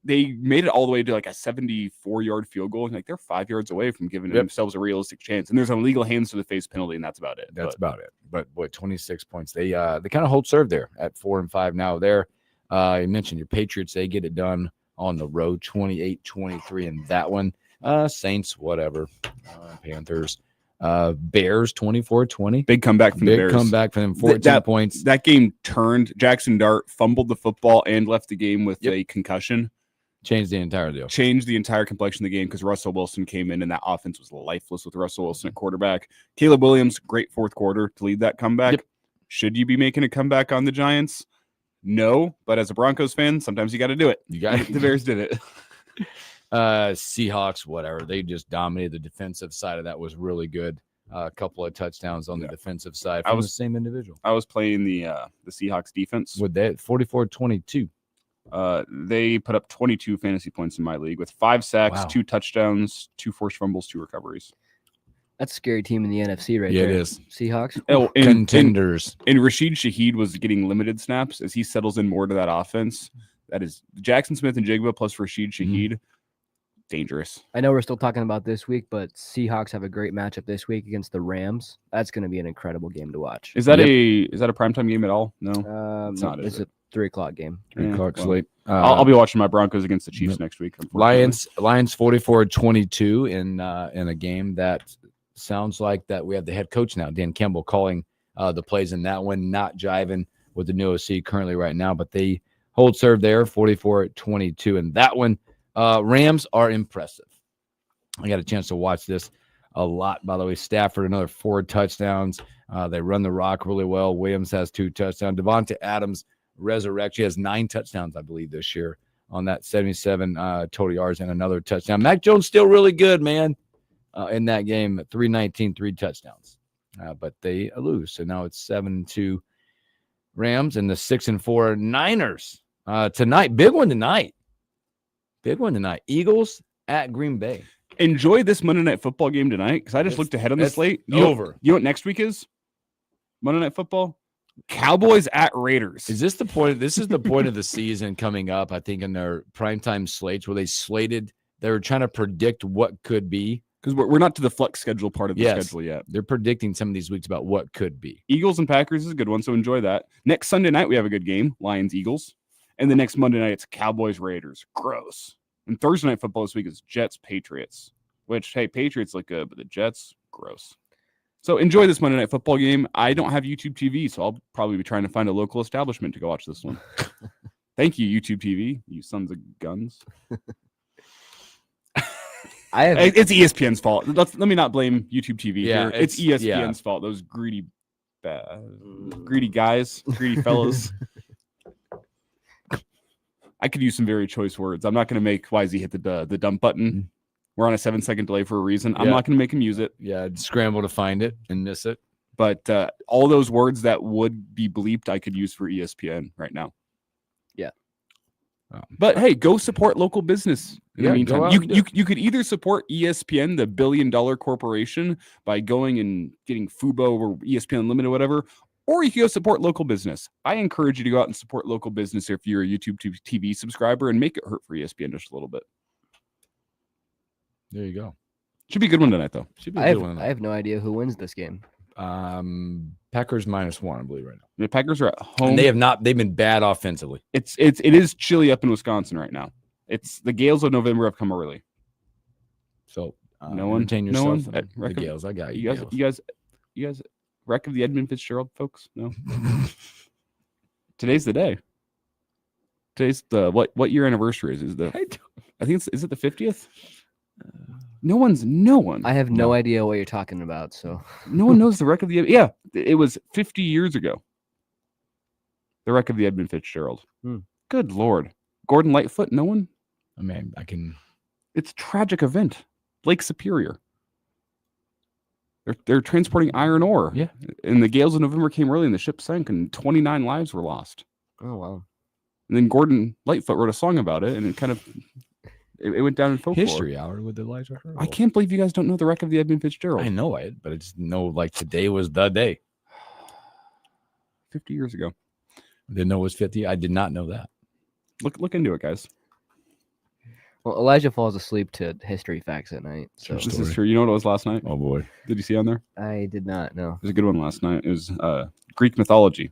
they made it all the way to like a 74-yard field goal, and like they're 5 yards away from giving themselves a realistic chance. And there's an illegal hands to the face penalty, and that's about it. That's about it. But boy, 26 points. They kind of hold serve there at 4-5 now. There, you mentioned your Patriots. They get it done on the road, 28-23 in that one. Saints, whatever. Panthers. Bears 24-20. Big comeback from the Bears. Big comeback for them, 14 points. That game turned. Jackson Dart fumbled the football and left the game with a concussion. Changed the entire deal. Changed the entire complexion of the game because Russell Wilson came in and that offense was lifeless with Russell Wilson at quarterback. Caleb Williams, great fourth quarter to lead that comeback. Should you be making a comeback on the Giants? No, but as a Broncos fan, sometimes you got to do it. The Bears did it. Seahawks, whatever. They just dominated. The defensive side of that was really good. A couple of touchdowns on the defensive side from the same individual. I was playing the Seahawks defense. With that 44-22. They put up 22 fantasy points in my league with 5 sacks, 2 touchdowns, 2 forced fumbles, 2 recoveries. That's a scary team in the NFC right Yeah, there. it is. Seahawks. Oh, Contenders. And Rashid Shaheed was getting limited snaps as he settles in more to that offense. That is Jackson Smith and Jigba plus Rashid Shaheed. Dangerous. I know we're still talking about this week, but Seahawks have a great matchup this week against the Rams. That's going to be an incredible game to watch. Is that a primetime game at all? No, it's not. It's a 3:00 game. 3 o'clock slate. I'll be watching my Broncos against the Chiefs next week. Lions 44-22 in a game that sounds like that we have the head coach now, Dan Campbell, calling the plays in that one, not jiving with the new OC currently right now, but they hold serve there 44-22 in that one. Rams are impressive. I got a chance to watch this a lot, by the way. Stafford, another 4 touchdowns. They run the rock really well. Williams has 2 touchdowns. Devontae Adams resurrects. He has 9 touchdowns, I believe, this year on that 77 total yards and another touchdown. Mac Jones still really good, man, in that game at 319, 3 touchdowns. But they lose. So now it's 7-2 Rams and the 6-4 Niners tonight. Big one tonight. Eagles at Green Bay. Enjoy this Monday Night Football game tonight because I just looked ahead on the slate. You know what next week is? Monday Night Football? Cowboys at Raiders. Is this the point? This is the point of the season coming up, I think, in their primetime slates where they were trying to predict what could be. Because we're not to the flex schedule part of the schedule yet. They're predicting some of these weeks about what could be. Eagles and Packers is a good one, so enjoy that. Next Sunday night, we have a good game, Lions-Eagles. And the next Monday night, it's Cowboys-Raiders. Gross. And Thursday night football this week is Jets-Patriots, which, hey, Patriots look good, but the Jets, gross. So enjoy this Monday Night Football game. I don't have YouTube TV, so I'll probably be trying to find a local establishment to go watch this one. Thank you, YouTube TV, you sons of guns. It's ESPN's fault. Let me not blame YouTube TV here. It's ESPN's fault. Those greedy guys, greedy fellows. I could use some very choice words. I'm not going to make YZ hit the dump button. We're on a 7-second delay for a reason. I'm not going to make him use it. Yeah, I'd scramble to find it and miss it. But all those words that would be bleeped, I could use for ESPN right now. Yeah. But hey, go support local business in the meantime. You could either support ESPN, the billion-dollar corporation, by going and getting Fubo or ESPN Unlimited or whatever, or you can go support local business. I encourage you to go out and support local business if you're a YouTube TV subscriber and make it hurt for ESPN just a little bit. There you go. Should be a good one tonight, though. Should be a good one tonight. I have no idea who wins this game. Packers -1, I believe, right now. The Packers are at home. And they've been bad offensively. It is chilly up in Wisconsin right now. It's the Gales of November have come early. So entertain yourself. The Gales, I got you. You guys wreck of the Edmund Fitzgerald, folks? No. Today's the day. Today's the what year anniversary is the? I think is it the 50th? No one. I have no idea what you're talking about. So no one knows the wreck of the. Yeah, it was 50 years ago. The wreck of the Edmund Fitzgerald. Good Lord, Gordon Lightfoot. No one. I mean, I can. It's a tragic event. Lake Superior. They're transporting iron ore. Yeah, and the gales of November came early, and the ship sank, and 29 lives were lost. Oh wow! And then Gordon Lightfoot wrote a song about it, and it kind of. It went down in folklore. History hour with Elijah Hurl. I can't believe you guys don't know the wreck of the Edmund Fitzgerald. I know it, but I just know like today was the day. 50 years ago. I didn't know it was 50. I did not know that. Look into it, guys. Well, Elijah falls asleep to history facts at night. So this is true. You know what it was last night? Oh boy. Did you see on there? I did not know. There's a good one last night. It was Greek mythology.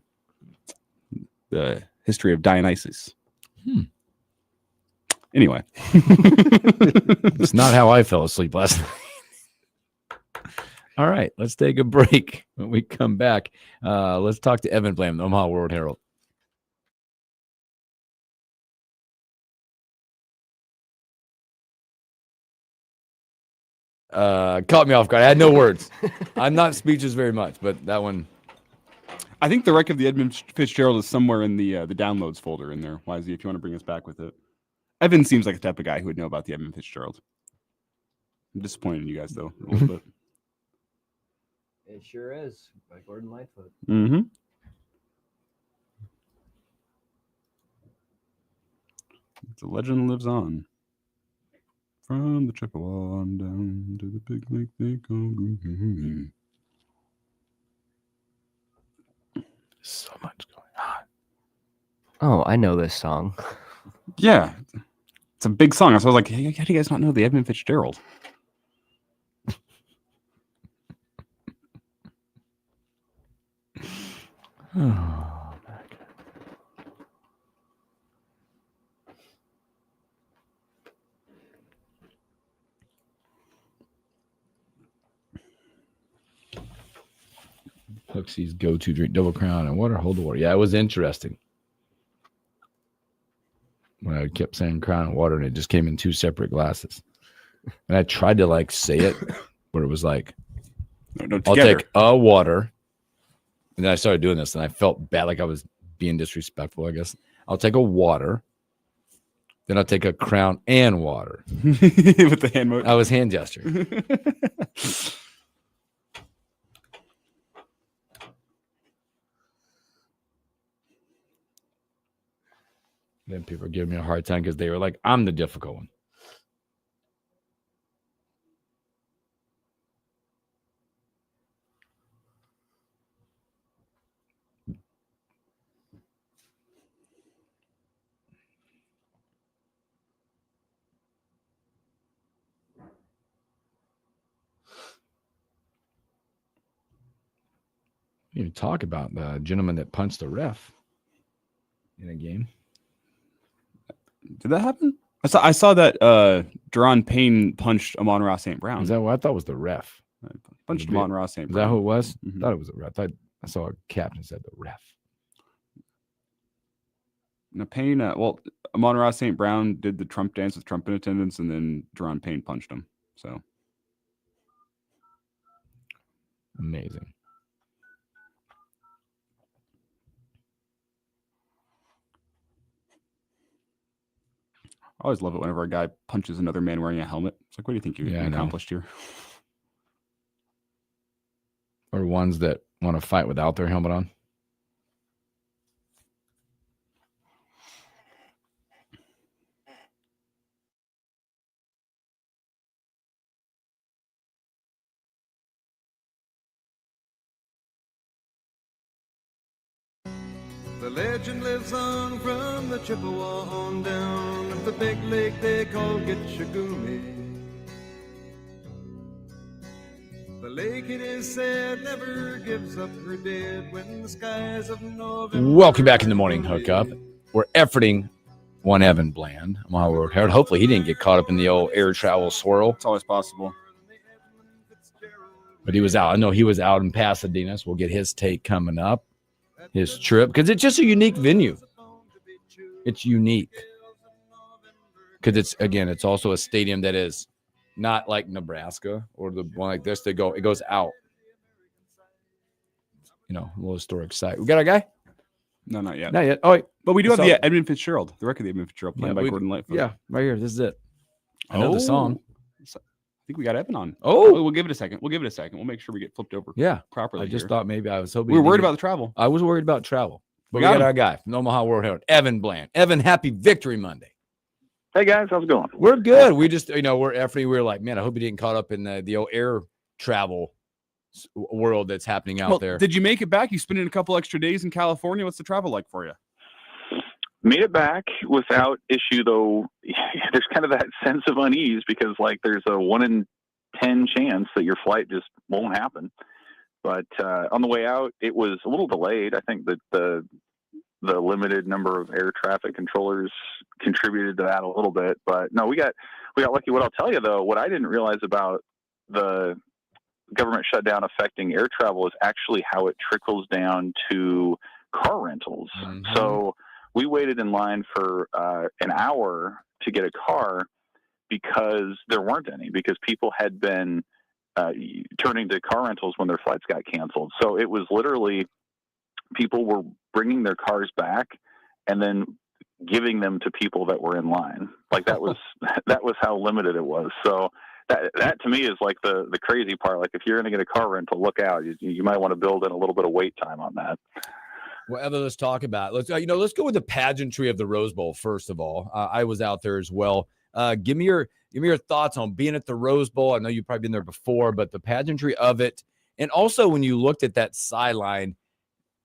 The history of Dionysus. Anyway. It's not how I fell asleep last night. All right, let's take a break. When we come back, let's talk to Evan Blam, the Omaha World Herald. Caught me off guard. I had no words. I'm not speechless very much, but that one. I think the wreck of the Edmund Fitzgerald is somewhere in the downloads folder in there. YZ, if you want to bring us back with it. Evan seems like the type of guy who would know about the Edmund Fitzgerald. I'm disappointed in you guys, though, a little bit. It sure is, by Gordon Lightfoot. Mm-hmm. The legend lives on. From the Chippewa on down to the big lake they go. So much going on. Oh, I know this song. Yeah. It's a big song. So I was like, hey, how do you guys not know the Edmund Fitzgerald? Oh, Hooksy's go-to drink, Double Crown and water, hold the water. Yeah, it was interesting. When I kept saying Crown and water, and it just came in two separate glasses. And I tried to like say it where it was like, no, I'll take a water. And then I started doing this, and I felt bad, like I was being disrespectful, I guess. I'll take a water. Then I'll take a Crown and water. With the hand motion. I was hand gesturing. Then people are giving me a hard time because they were like, I'm the difficult one. You even talk about the gentleman that punched the ref in a game. Did that happen? I saw that Deron Payne punched Amon-Ra St. Brown. Is that what I thought was the ref? Punched Amon-Ra St. Is Brown. that who it was? Mm-hmm. I thought it was the ref. I saw a captain said the ref. Now Payne, Amon-Ra St. Brown did the Trump dance with Trump in attendance, and then Deron Payne punched him. So amazing. I always love it whenever a guy punches another man wearing a helmet. It's like, what do you think you accomplished here? Or ones that want to fight without their helmet on. The legend lives on from the Chippewa on down at the big lake they call Gitchagumi. The lake, it is said, never gives up her dead when the skies of November. Welcome back in the morning hookup. We're efforting one Evan Bland. My word, Harold. Hopefully he didn't get caught up in the old air travel swirl. It's always possible. But he was out. I know he was out in Pasadena, so we'll get his take coming up. His trip, because it's just a unique venue. It's unique because it's also a stadium that is not like Nebraska or the one like this. It goes out. A little historic site. We got our guy? No, not yet. Not yet. Oh, wait. But we do have the Edmund Fitzgerald, the record of the Edmund Fitzgerald, played by Gordon Lightfoot. Yeah, right here. This is it. I know the song. I think we got Evan on. Oh, we'll give it a second. We'll make sure we get flipped over. Properly. I just thought maybe I was hoping we were worried about the travel. I was worried about travel. But we got our guy from Omaha World Herald, Evan Bland. Evan, happy Victory Monday. Hey guys, how's it going? We're good. We just, we're efforting. We were like, man, I hope he didn't caught up in the old air travel world that's happening out there. Did you make it back? You spent a couple extra days in California. What's the travel like for you? Made it back without issue, though. There's kind of that sense of unease because, there's a 1 in 10 chance that your flight just won't happen. But on the way out, it was a little delayed. I think that the limited number of air traffic controllers contributed to that a little bit. But no, we got lucky. What I'll tell you though, what I didn't realize about the government shutdown affecting air travel is actually how it trickles down to car rentals. Mm-hmm. So we waited in line for an hour to get a car because there weren't any, because people had been turning to car rentals when their flights got canceled. So it was literally people were bringing their cars back and then giving them to people that were in line. That was how limited it was. So that to me is the crazy part. If you're going to get a car rental, look out. You might want to build in a little bit of wait time on that. Well, Evan, let's talk about let's go with the pageantry of the Rose Bowl. First of all, I was out there as well. Give me your thoughts on being at the Rose Bowl. I know you've probably been there before, but the pageantry of it, and also when you looked at that sideline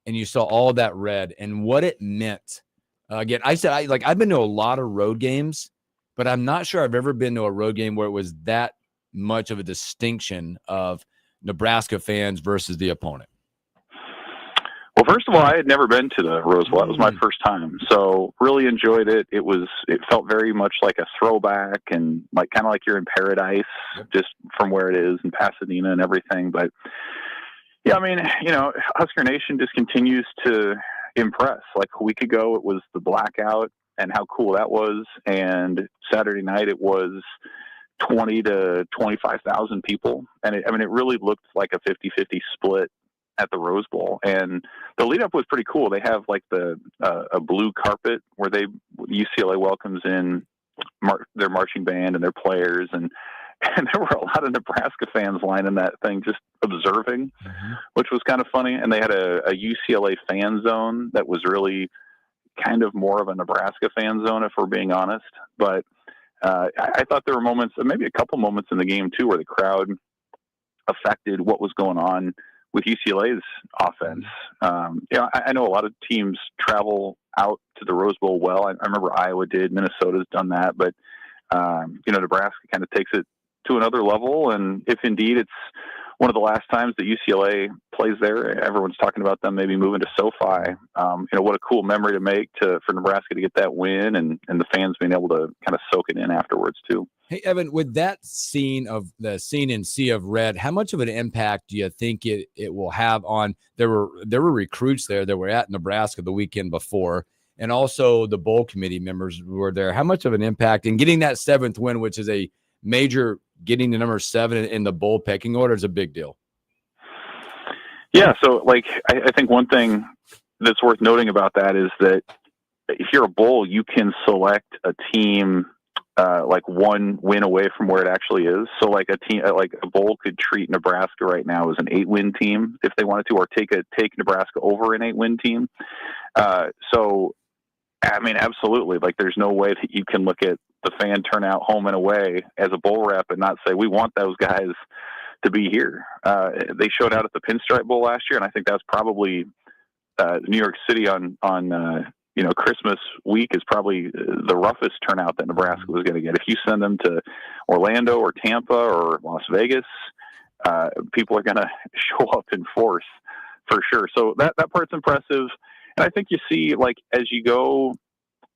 and you saw all that red and what it meant. Again, I've been to a lot of road games, but I'm not sure I've ever been to a road game where it was that much of a distinction of Nebraska fans versus the opponent. Well, first of all, I had never been to the Rose Bowl. That was my first time. So really enjoyed it. It felt very much like a throwback and kind of like you're in paradise, just from where it is in Pasadena and everything. But yeah, I mean, Husker Nation just continues to impress. Like a week ago, it was the blackout and how cool that was. And Saturday night, it was 20 to 25,000 people. And it really looked like a 50-50 split at the Rose Bowl. And the lead up was pretty cool. They have like a blue carpet where UCLA welcomes in their marching band and their players. And there were a lot of Nebraska fans lining that thing, just observing, which was kind of funny. And they had a UCLA fan zone that was really kind of more of a Nebraska fan zone, if we're being honest. But I thought there were moments, maybe a couple moments in the game too, where the crowd affected what was going on with UCLA's offense. I know a lot of teams travel out to the Rose Bowl well. I remember Iowa did, Minnesota's done that, but Nebraska kind of takes it to another level. And if indeed it's one of the last times that UCLA plays there, everyone's talking about them maybe moving to SoFi. What a cool memory to make for Nebraska to get that win and the fans being able to kind of soak it in afterwards too. Hey, Evan, with that scene in Sea of Red, how much of an impact do you think it will have on there were recruits there that were at Nebraska the weekend before, and also the bowl committee members were there. How much of an impact in getting that 7th win, which is a major, getting to number 7 in the bowl pecking order, is a big deal? Yeah. So I think one thing that's worth noting about that is that if you're a bowl, you can select a team one win away from where it actually is. So like a bowl could treat Nebraska right now as an 8-win team if they wanted to, or take Nebraska over an 8-win team. So, I mean, absolutely. There's no way that you can look at the fan turnout home and away as a bowl rep and not say, we want those guys to be here. They showed out at the Pinstripe Bowl last year, and I think that's probably New York City on Christmas week is probably the roughest turnout that Nebraska was going to get. If you send them to Orlando or Tampa or Las Vegas, people are going to show up in force for sure. So that part's impressive. And I think you see, as you go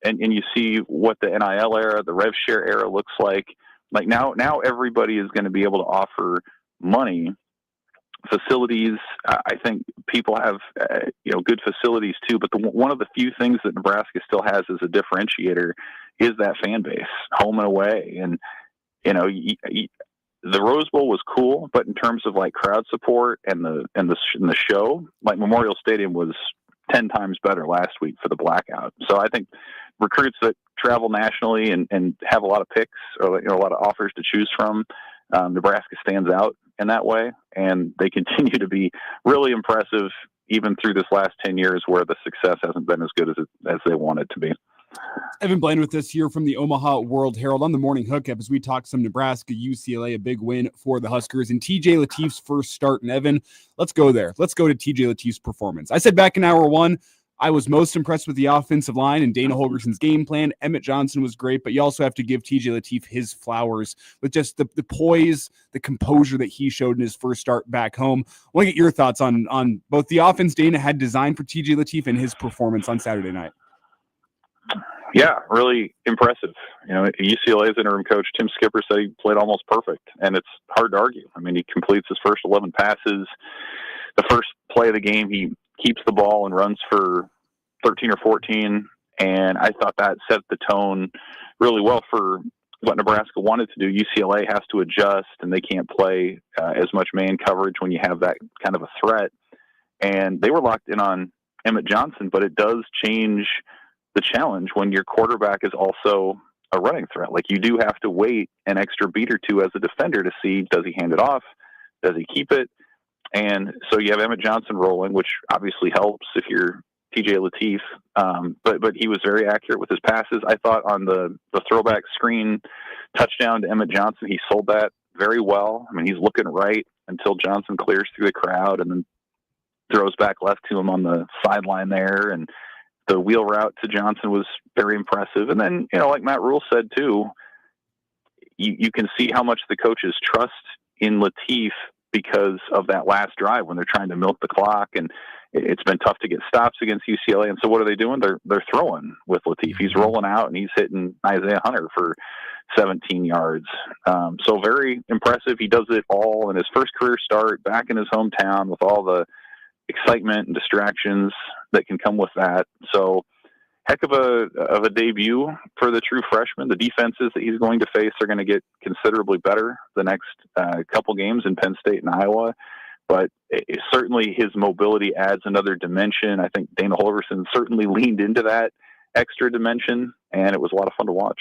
and you see what the NIL era, the rev share era looks like now everybody is going to be able to offer money. Facilities, I think people have good facilities too, but one of the few things that Nebraska still has as a differentiator is that fan base, home and away. And the Rose Bowl was cool, but in terms of crowd support and the show, Memorial Stadium was 10 times better last week for the blackout. So I think recruits that travel nationally and have a lot of picks or a lot of offers to choose from, Nebraska stands out in that way, and they continue to be really impressive even through this last 10 years where the success hasn't been as good as they want it to be. Evan Bland with us here from the Omaha World Herald on the Morning Hookup as we talk some Nebraska, UCLA, a big win for the Huskers, and TJ Lateef's first start. And Evan, let's go there. Let's go to TJ Lateef's performance. I said back in hour 1, I was most impressed with the offensive line and Dana Holgerson's game plan. Emmett Johnson was great, but you also have to give TJ Lateef his flowers with just the poise, the composure that he showed in his first start back home. I want to get your thoughts on both the offense Dana had designed for TJ Lateef and his performance on Saturday night. Yeah, really impressive. UCLA's interim coach, Tim Skipper, said he played almost perfect, and it's hard to argue. I mean, he completes his first 11 passes. The first play of the game, he keeps the ball and runs for 13 or 14, and I thought that set the tone really well for what Nebraska wanted to do. UCLA has to adjust, and they can't play as much man coverage when you have that kind of a threat, and they were locked in on Emmett Johnson, but it does change the challenge when your quarterback is also a running threat. You do have to wait an extra beat or two as a defender to see, does he hand it off? Does he keep it? And so you have Emmett Johnson rolling, which obviously helps if you're TJ Lateef. But he was very accurate with his passes. I thought on the throwback screen touchdown to Emmett Johnson, he sold that very well. I mean, he's looking right until Johnson clears through the crowd and then throws back left to him on the sideline there. And the wheel route to Johnson was very impressive. And then, like Matt Rule said too, you can see how much the coaches trust in Latif because of that last drive when they're trying to milk the clock, and it's been tough to get stops against UCLA. And so what are they doing? They're throwing with Latif. He's rolling out and he's hitting Isaiah Hunter for 17 yards. So very impressive. He does it all in his first career start back in his hometown with all the excitement and distractions that can come with that. So heck of a debut for the true freshman. The defenses that he's going to face are going to get considerably better the next couple games in Penn State and Iowa. But certainly his mobility adds another dimension. I think Dana Holgorsen certainly leaned into that extra dimension, and it was a lot of fun to watch.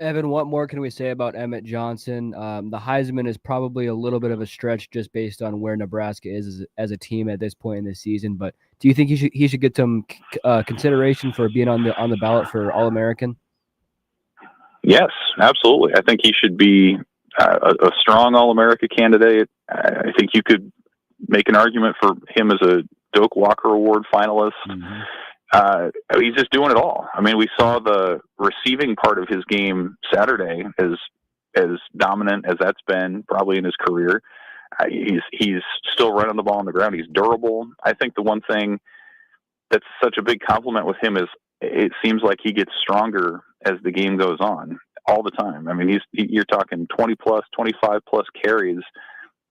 Evan, what more can we say about Emmett Johnson? The Heisman is probably a little bit of a stretch just based on where Nebraska is as a team at this point in the season. But do you think he should get some consideration for being on the ballot for All-American? Yes, absolutely. I think he should be a strong All-America candidate. I think you could make an argument for him as a Doak Walker Award finalist. Mm-hmm. He's just doing it all. I mean, we saw the receiving part of his game Saturday as dominant as that's been probably in his career. He's still running the ball on the ground. He's durable. I think the one thing that's such a big compliment with him is it seems like he gets stronger as the game goes on all the time. I mean, you're talking 20 plus, 25 plus carries,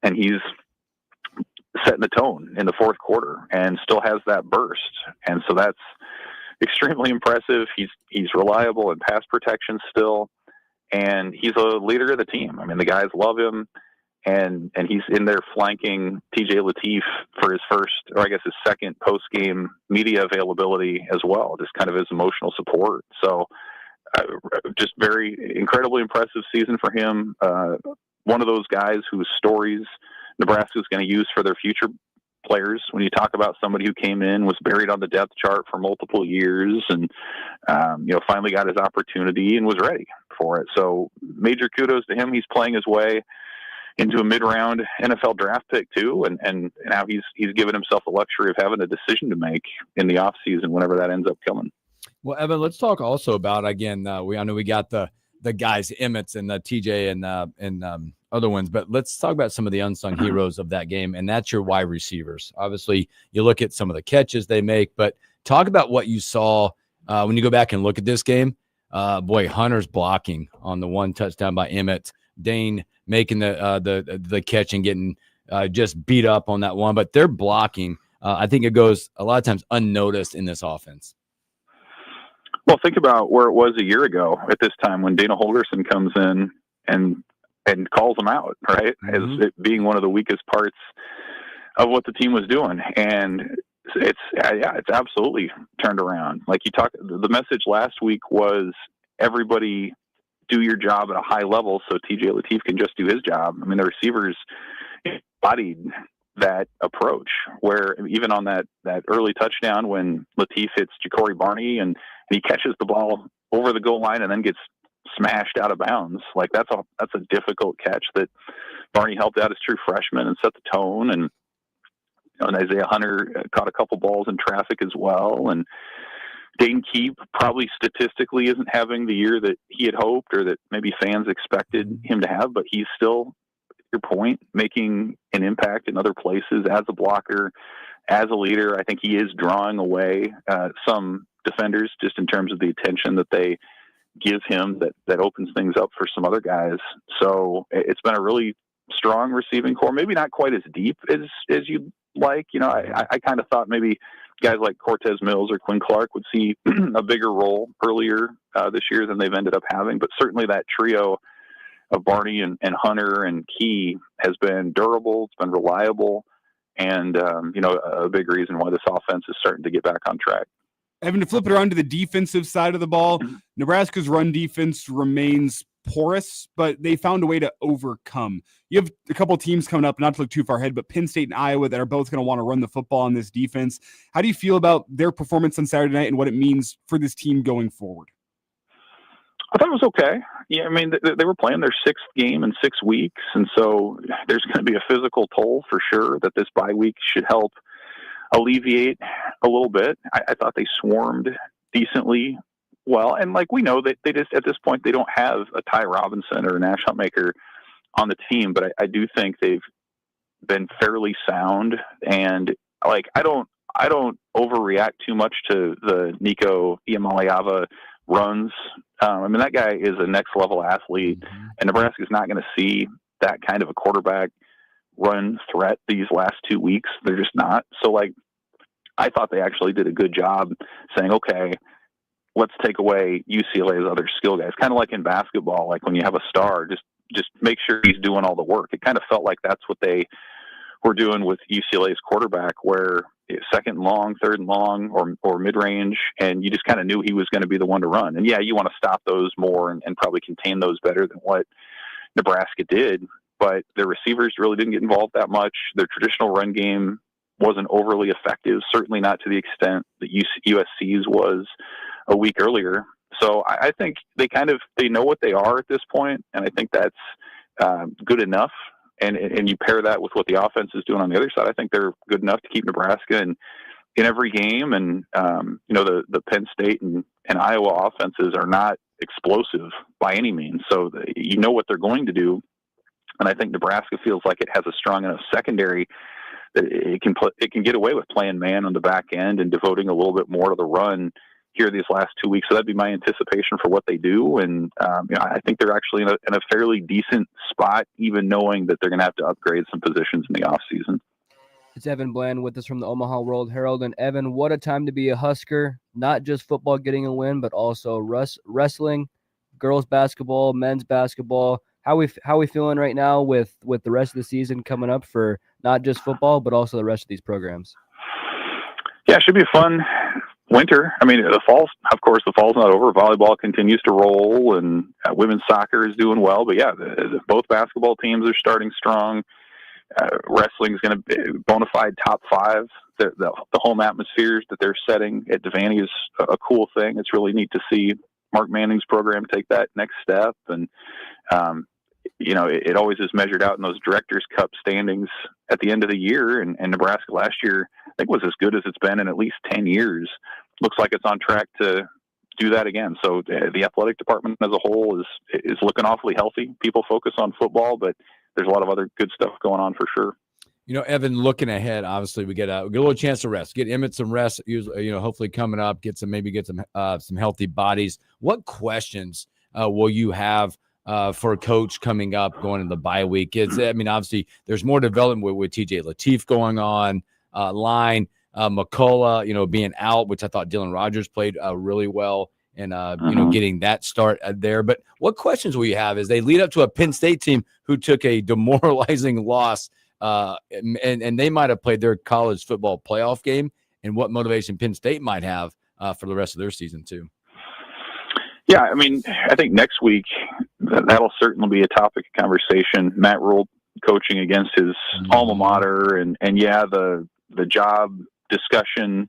and he's setting the tone in the fourth quarter and still has that burst. And so that's extremely impressive. He's reliable in pass protection still, and he's a leader of the team. I mean, the guys love him, and he's in there flanking TJ Latif for his first, or I guess his second post-game media availability as well, just kind of his emotional support. So just very incredibly impressive season for him. One of those guys whose stories Nebraska is going to use for their future players. When you talk about somebody who came in, was buried on the depth chart for multiple years, and finally got his opportunity and was ready for it. So major kudos to him. He's playing his way into a mid-round NFL draft pick too, and now he's given himself the luxury of having a decision to make in the offseason whenever that ends up coming. Well, Evan, let's talk also about, again, I know we got the guys, Emmett's and TJ and other ones, but let's talk about some of the unsung heroes of that game, and that's your wide receivers. Obviously, you look at some of the catches they make, but talk about what you saw when you go back and look at this game. Hunter's blocking on the one touchdown by Emmett, Dane making the catch and getting just beat up on that one, but they're blocking. I think it goes a lot of times unnoticed in this offense. Well, think about where it was a year ago at this time when Dana Holgorsen comes in and calls them out, right? Mm-hmm. As it being one of the weakest parts of what the team was doing. And it's absolutely turned around. Like the message last week was everybody do your job at a high level so TJ Latif can just do his job. I mean, the receivers embodied that approach where even on that early touchdown when Latif hits Ja'Cory Barney and he catches the ball over the goal line and then gets smashed out of bounds. Like that's a difficult catch that Barney helped out as true freshman and set the tone. And Isaiah Hunter caught a couple balls in traffic as well. And Dane Keep probably statistically isn't having the year that he had hoped or that maybe fans expected him to have, but he's still, your point, making an impact in other places as a blocker, as a leader. I think he is drawing away some defenders just in terms of the attention that they give him that opens things up for some other guys. So it's been a really strong receiving core, maybe not quite as deep as you'd like. I kind of thought maybe guys like Cortez Mills or Quinn Clark would see a bigger role earlier this year than they've ended up having, but certainly that trio of Barney and Hunter and Key has been durable. It's been reliable. And, a big reason why this offense is starting to get back on track. Evan, to flip it around to the defensive side of the ball, Nebraska's run defense remains porous, but they found a way to overcome. You have a couple teams coming up, not to look too far ahead, but Penn State and Iowa that are both going to want to run the football on this defense. How do you feel about their performance on Saturday night and what it means for this team going forward? I thought it was okay. Yeah, I mean, they were playing their 6th game in 6 weeks, and so there's going to be a physical toll for sure that this bye week should help alleviate a little bit. I thought they swarmed decently well, and like we know that they just at this point they don't have a Ty Robinson or a Nash Huntmaker on the team, but I do think they've been fairly sound, and like I don't overreact too much to the Nico Iamaleava runs. I mean, that guy is a next level athlete, and Nebraska's not going to see that kind of a quarterback run threat these last 2 weeks. They're just not. So like, I thought they actually did a good job saying, okay, let's take away UCLA's other skill guys. Kind of like in basketball, like when you have a star, just make sure he's doing all the work. It kind of felt like that's what they were doing with UCLA's quarterback, where second and long, third and long, or mid-range, and you just kind of knew he was going to be the one to run. And yeah, you want to stop those more and probably contain those better than what Nebraska did, but their receivers really didn't get involved that much. Their traditional run game wasn't overly effective, certainly not to the extent that USC's was a week earlier. So I think they know what they are at this point, and I think that's good enough. And you pair that with what the offense is doing on the other side, I think they're good enough to keep Nebraska in every game. And the Penn State and Iowa offenses are not explosive by any means, so you know what they're going to do. And I think Nebraska feels like it has a strong enough secondary that it can get away with playing man on the back end and devoting a little bit more to the run here these last 2 weeks. So that'd be my anticipation for what they do. And I think they're actually in a fairly decent spot, even knowing that they're going to have to upgrade some positions in the offseason. It's Evan Bland with us from the Omaha World Herald. And Evan, what a time to be a Husker. Not just football getting a win, but also wrestling, girls basketball, men's basketball. How we feeling right now with the rest of the season coming up for not just football, but also the rest of these programs? Yeah, it should be a fun winter. I mean, the fall's not over. Volleyball continues to roll, and women's soccer is doing well. But yeah, both basketball teams are starting strong. Wrestling is going to be bona fide top 5. The home atmospheres that they're setting at Devaney is a cool thing. It's really neat to see Mark Manning's program take that next step. And it always is measured out in those Directors' Cup standings at the end of the year. And Nebraska last year, I think, was as good as it's been in at least 10 years. Looks like it's on track to do that again. So the athletic department as a whole is looking awfully healthy. People focus on football, but there's a lot of other good stuff going on for sure. Evan, looking ahead, obviously we get a little chance to rest. Get Emmett some rest. Usually, hopefully coming up, get some healthy bodies. What questions will you have for a coach coming up going into the bye week? Obviously there's more development with TJ Lateef going on, line, McCullough, being out, which I thought Dylan Rogers played really well, and getting that start there. But what questions will you have as they lead up to a Penn State team who took a demoralizing loss, and they might have played their college football playoff game, and what motivation Penn State might have for the rest of their season too? Yeah, I mean, I think next week that'll certainly be a topic of conversation. Matt Rule coaching against his alma mater, and the job discussion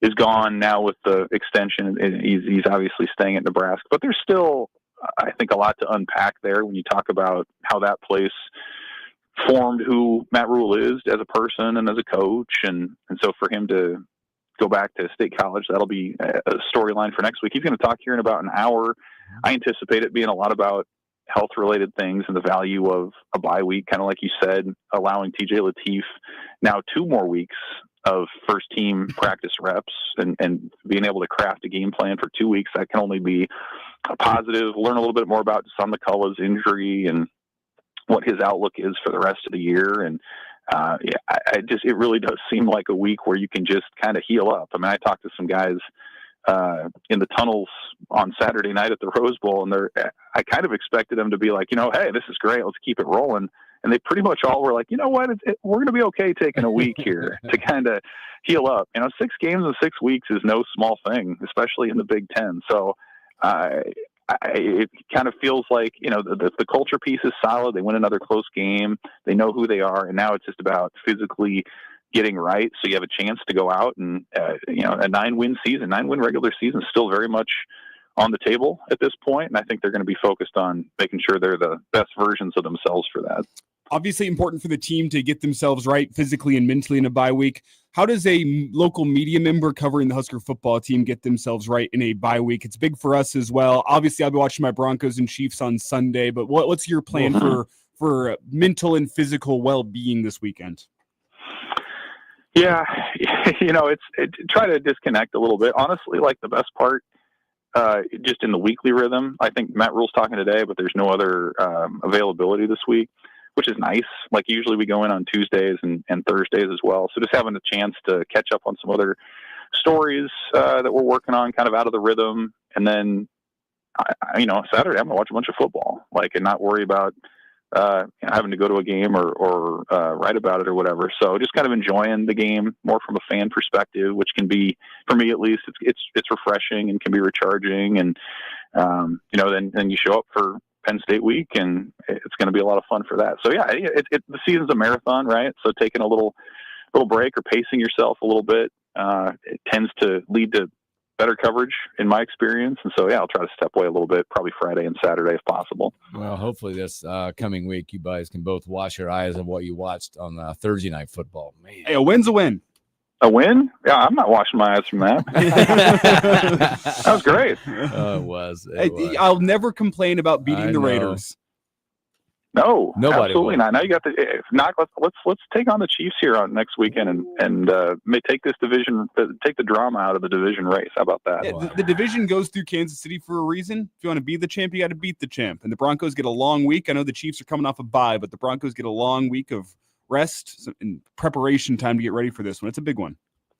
is gone now with the extension. He's obviously staying at Nebraska, but there's still, I think, a lot to unpack there when you talk about how that place formed who Matt Rule is as a person and as a coach, and so for him to go back to State College, that'll be a storyline for next week. He's going to talk here in about an hour. I anticipate it being a lot about health-related things and the value of a bye week, kind of like you said, allowing TJ Lateef now 2 more weeks of first-team practice reps and being able to craft a game plan for 2 weeks. That can only be a positive. Learn a little bit more about Son McCullough's injury and what his outlook is for the rest of the year. And it really does seem like a week where you can just kind of heal up. I mean, I talked to some guys in the tunnels on Saturday night at the Rose Bowl, and I kind of expected them to be like, hey, this is great, let's keep it rolling. And they pretty much all were like, you know what, we're going to be okay taking a week here to kind of heal up. 6 games in 6 weeks is no small thing, especially in the Big Ten. So it kind of feels like, the culture piece is solid. They win another close game. They know who they are. And now it's just about physically getting right. So you have a chance to go out and, a 9-win regular season is still very much on the table at this point. And I think they're going to be focused on making sure they're the best versions of themselves for that. Obviously important for the team to get themselves right physically and mentally in a bye week. How does a local media member covering the Husker football team get themselves right in a bye week? It's big for us as well. Obviously, I'll be watching my Broncos and Chiefs on Sunday, but what's your plan for mental and physical well-being this weekend? Yeah, try to disconnect a little bit. Honestly, like the best part, just in the weekly rhythm, I think Matt Rule's talking today, but there's no other availability this week, which is nice. Like usually we go in on Tuesdays and Thursdays as well. So just having a chance to catch up on some other stories that we're working on kind of out of the rhythm. And then, Saturday, I'm going to watch a bunch of football, and not worry about having to go to a game or write about it or whatever. So just kind of enjoying the game more from a fan perspective, which can be, for me at least, it's refreshing and can be recharging. And, then you show up for Penn State week, and it's going to be a lot of fun for that. So yeah, the season's a marathon, right? So taking a little break or pacing yourself a little bit, it tends to lead to better coverage in my experience. And so, yeah, I'll try to step away a little bit, probably Friday and Saturday if possible. Well, hopefully this coming week, you guys can both wash your eyes of what you watched on Thursday Night Football. Man, hey, a win's a win. A win? Yeah, I'm not washing my eyes from that. That was great. It was. I'll never complain about beating the Raiders. No, nobody absolutely will. not. Now you got let's take on the Chiefs here on next weekend and may take this division, take the drama out of the division race. How about that? Yeah, the division goes through Kansas City for a reason. If you want to be the champ, you got to beat the champ. And the Broncos get a long week. I know the Chiefs are coming off a bye, but the Broncos get a long week of rest and preparation time to get ready for this one. It's a big one.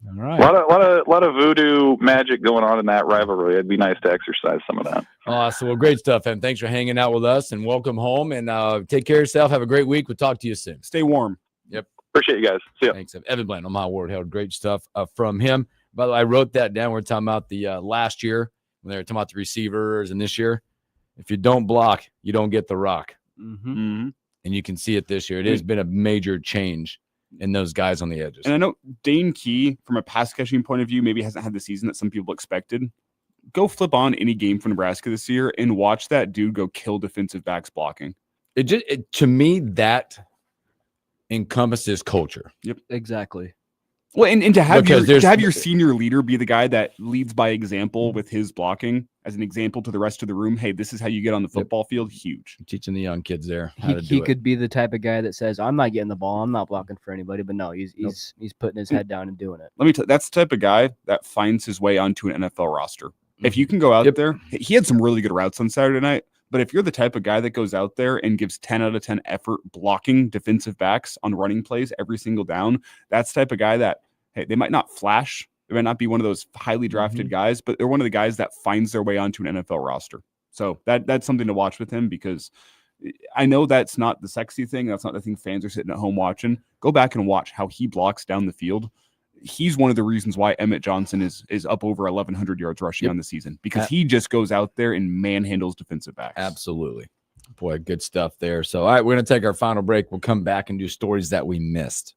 All right. A lot of voodoo magic going on in that rivalry. It'd be nice to exercise some of that. Awesome. Well, great stuff, and thanks for hanging out with us, and welcome home, and take care of yourself. Have a great week. We'll talk to you soon. Stay warm. Yep. Appreciate you guys. See ya. Thanks. Evan Bland on My Word Held. Great stuff from him. By the way, I wrote that down. We're talking about the last year when they were talking about the receivers, and this year, if you don't block, you don't get the rock. Mm-hmm. And you can see it this year. It has been a major change in those guys on the edges. And I know Dane Key, from a pass catching point of view, maybe hasn't had the season that some people expected. Go flip on any game for Nebraska this year and watch that dude go kill defensive backs blocking. To me, that encompasses culture. Yep, exactly. Well, and to have your senior leader be the guy that leads by example with his blocking as an example to the rest of the room. Hey, this is how you get on the football field. Huge. Teaching the young kids there how to do it. He could be the type of guy that says, I'm not getting the ball. I'm not blocking for anybody. But no, he's putting his head down and doing it. Let me tell you, that's the type of guy that finds his way onto an NFL roster. If you can go out there, he had some really good routes on Saturday night. But if you're the type of guy that goes out there and gives 10 out of 10 effort blocking defensive backs on running plays every single down, that's the type of guy that, hey, they might not flash. They might not be one of those highly drafted guys, but they're one of the guys that finds their way onto an NFL roster. So that's something to watch with him, because I know that's not the sexy thing. That's not the thing fans are sitting at home watching. Go back and watch how he blocks down the field. He's one of the reasons why Emmett Johnson is up over 1,100 yards rushing on the season, because he just goes out there and manhandles defensive backs. Absolutely. Boy, good stuff there. So, all right, we're going to take our final break. We'll come back and do stories that we missed.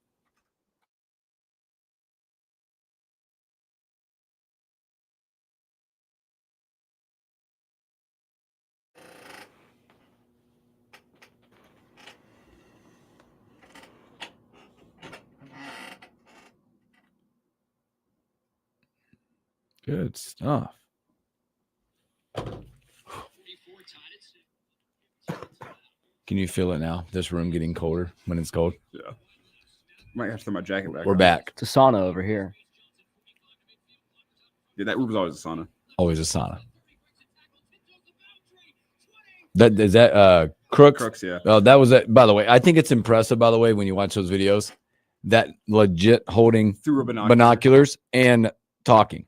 Good stuff. Can you feel it now? This room getting colder when it's cold? Yeah. Might have to throw my jacket back. We're back. It's a sauna over here. Yeah, that room was always a sauna. Always a sauna. Is that Crooks? Crooks, yeah. Oh, that was it. By the way, I think it's impressive, by the way, when you watch those videos, that legit holding through a binoculars and talking.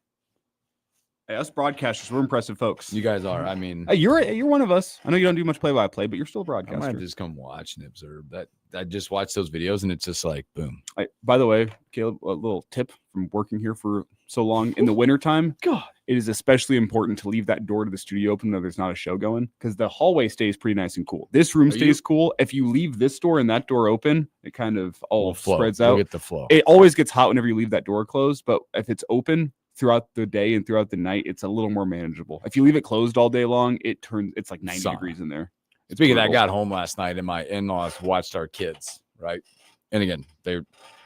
Hey, us broadcasters, we're impressive folks. You guys are. I mean, hey, you're one of us. I know you don't do much play-by-play, but you're still a broadcaster. I might just come watch and observe that. I just watch those videos and it's just like boom. By the way, Caleb, a little tip from working here for so long in the wintertime. God, it is especially important to leave that door to the studio open though there's not a show going, because the hallway stays pretty nice and cool. This room stays cool. If you leave this door and that door open, it kind of all spreads out. We'll get the flow. It always gets hot whenever you leave that door closed, but if it's open throughout the day and throughout the night, it's a little more manageable. If you leave it closed all day long, it's like 90 degrees in there. Speaking of that, I got home last night and my in-laws watched our kids, right? And again,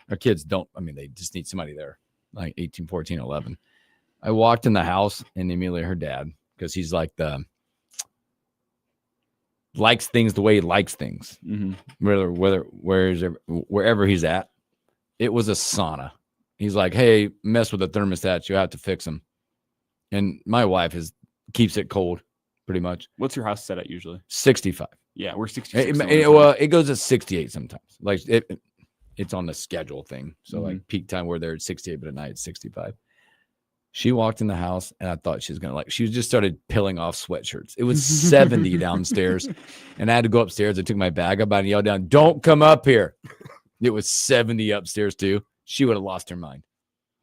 our kids they just need somebody there, like 18, 14, 11. I walked in the house and immediately her dad, because he's like likes things the way he likes things, wherever he's at. It was a sauna. He's like, hey, mess with the thermostats, you have to fix them. And my wife keeps it cold. Pretty much. What's your house set at usually? 65. Yeah, we're 66. It goes at 68 sometimes. Like it's on the schedule thing. So like peak time we're there at 68, but at night it's 65. She walked in the house and I thought she was gonna she just started peeling off sweatshirts. It was 70 downstairs, and I had to go upstairs. I took my bag up and yelled down, "Don't come up here!" It was 70 upstairs too. She would have lost her mind.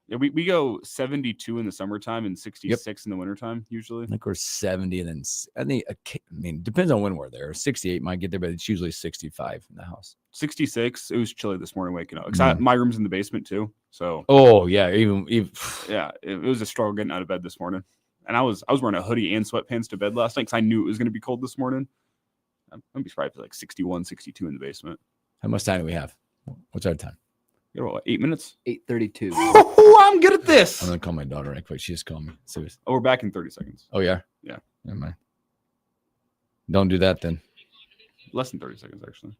Yeah, we go 72 in the summertime and 66 in the wintertime usually. I think we're 70, and then depends on when we're there. 68 might get there, but it's usually 65 in the house. 66. It was chilly this morning waking up. Because my room's in the basement too. So even yeah, it was a struggle getting out of bed this morning. And I was wearing a hoodie and sweatpants to bed last night because I knew it was going to be cold this morning. I'm be surprised if it's like 61, 62 in the basement. How much time do we have? What's our time? 8 minutes? 8:32. Oh, I'm good at this. I'm gonna call my daughter right quick. She just called me. Seriously. Oh, we're back in 30 seconds. Oh yeah. Yeah. Never mind. Don't do that then. Less than 30 seconds actually.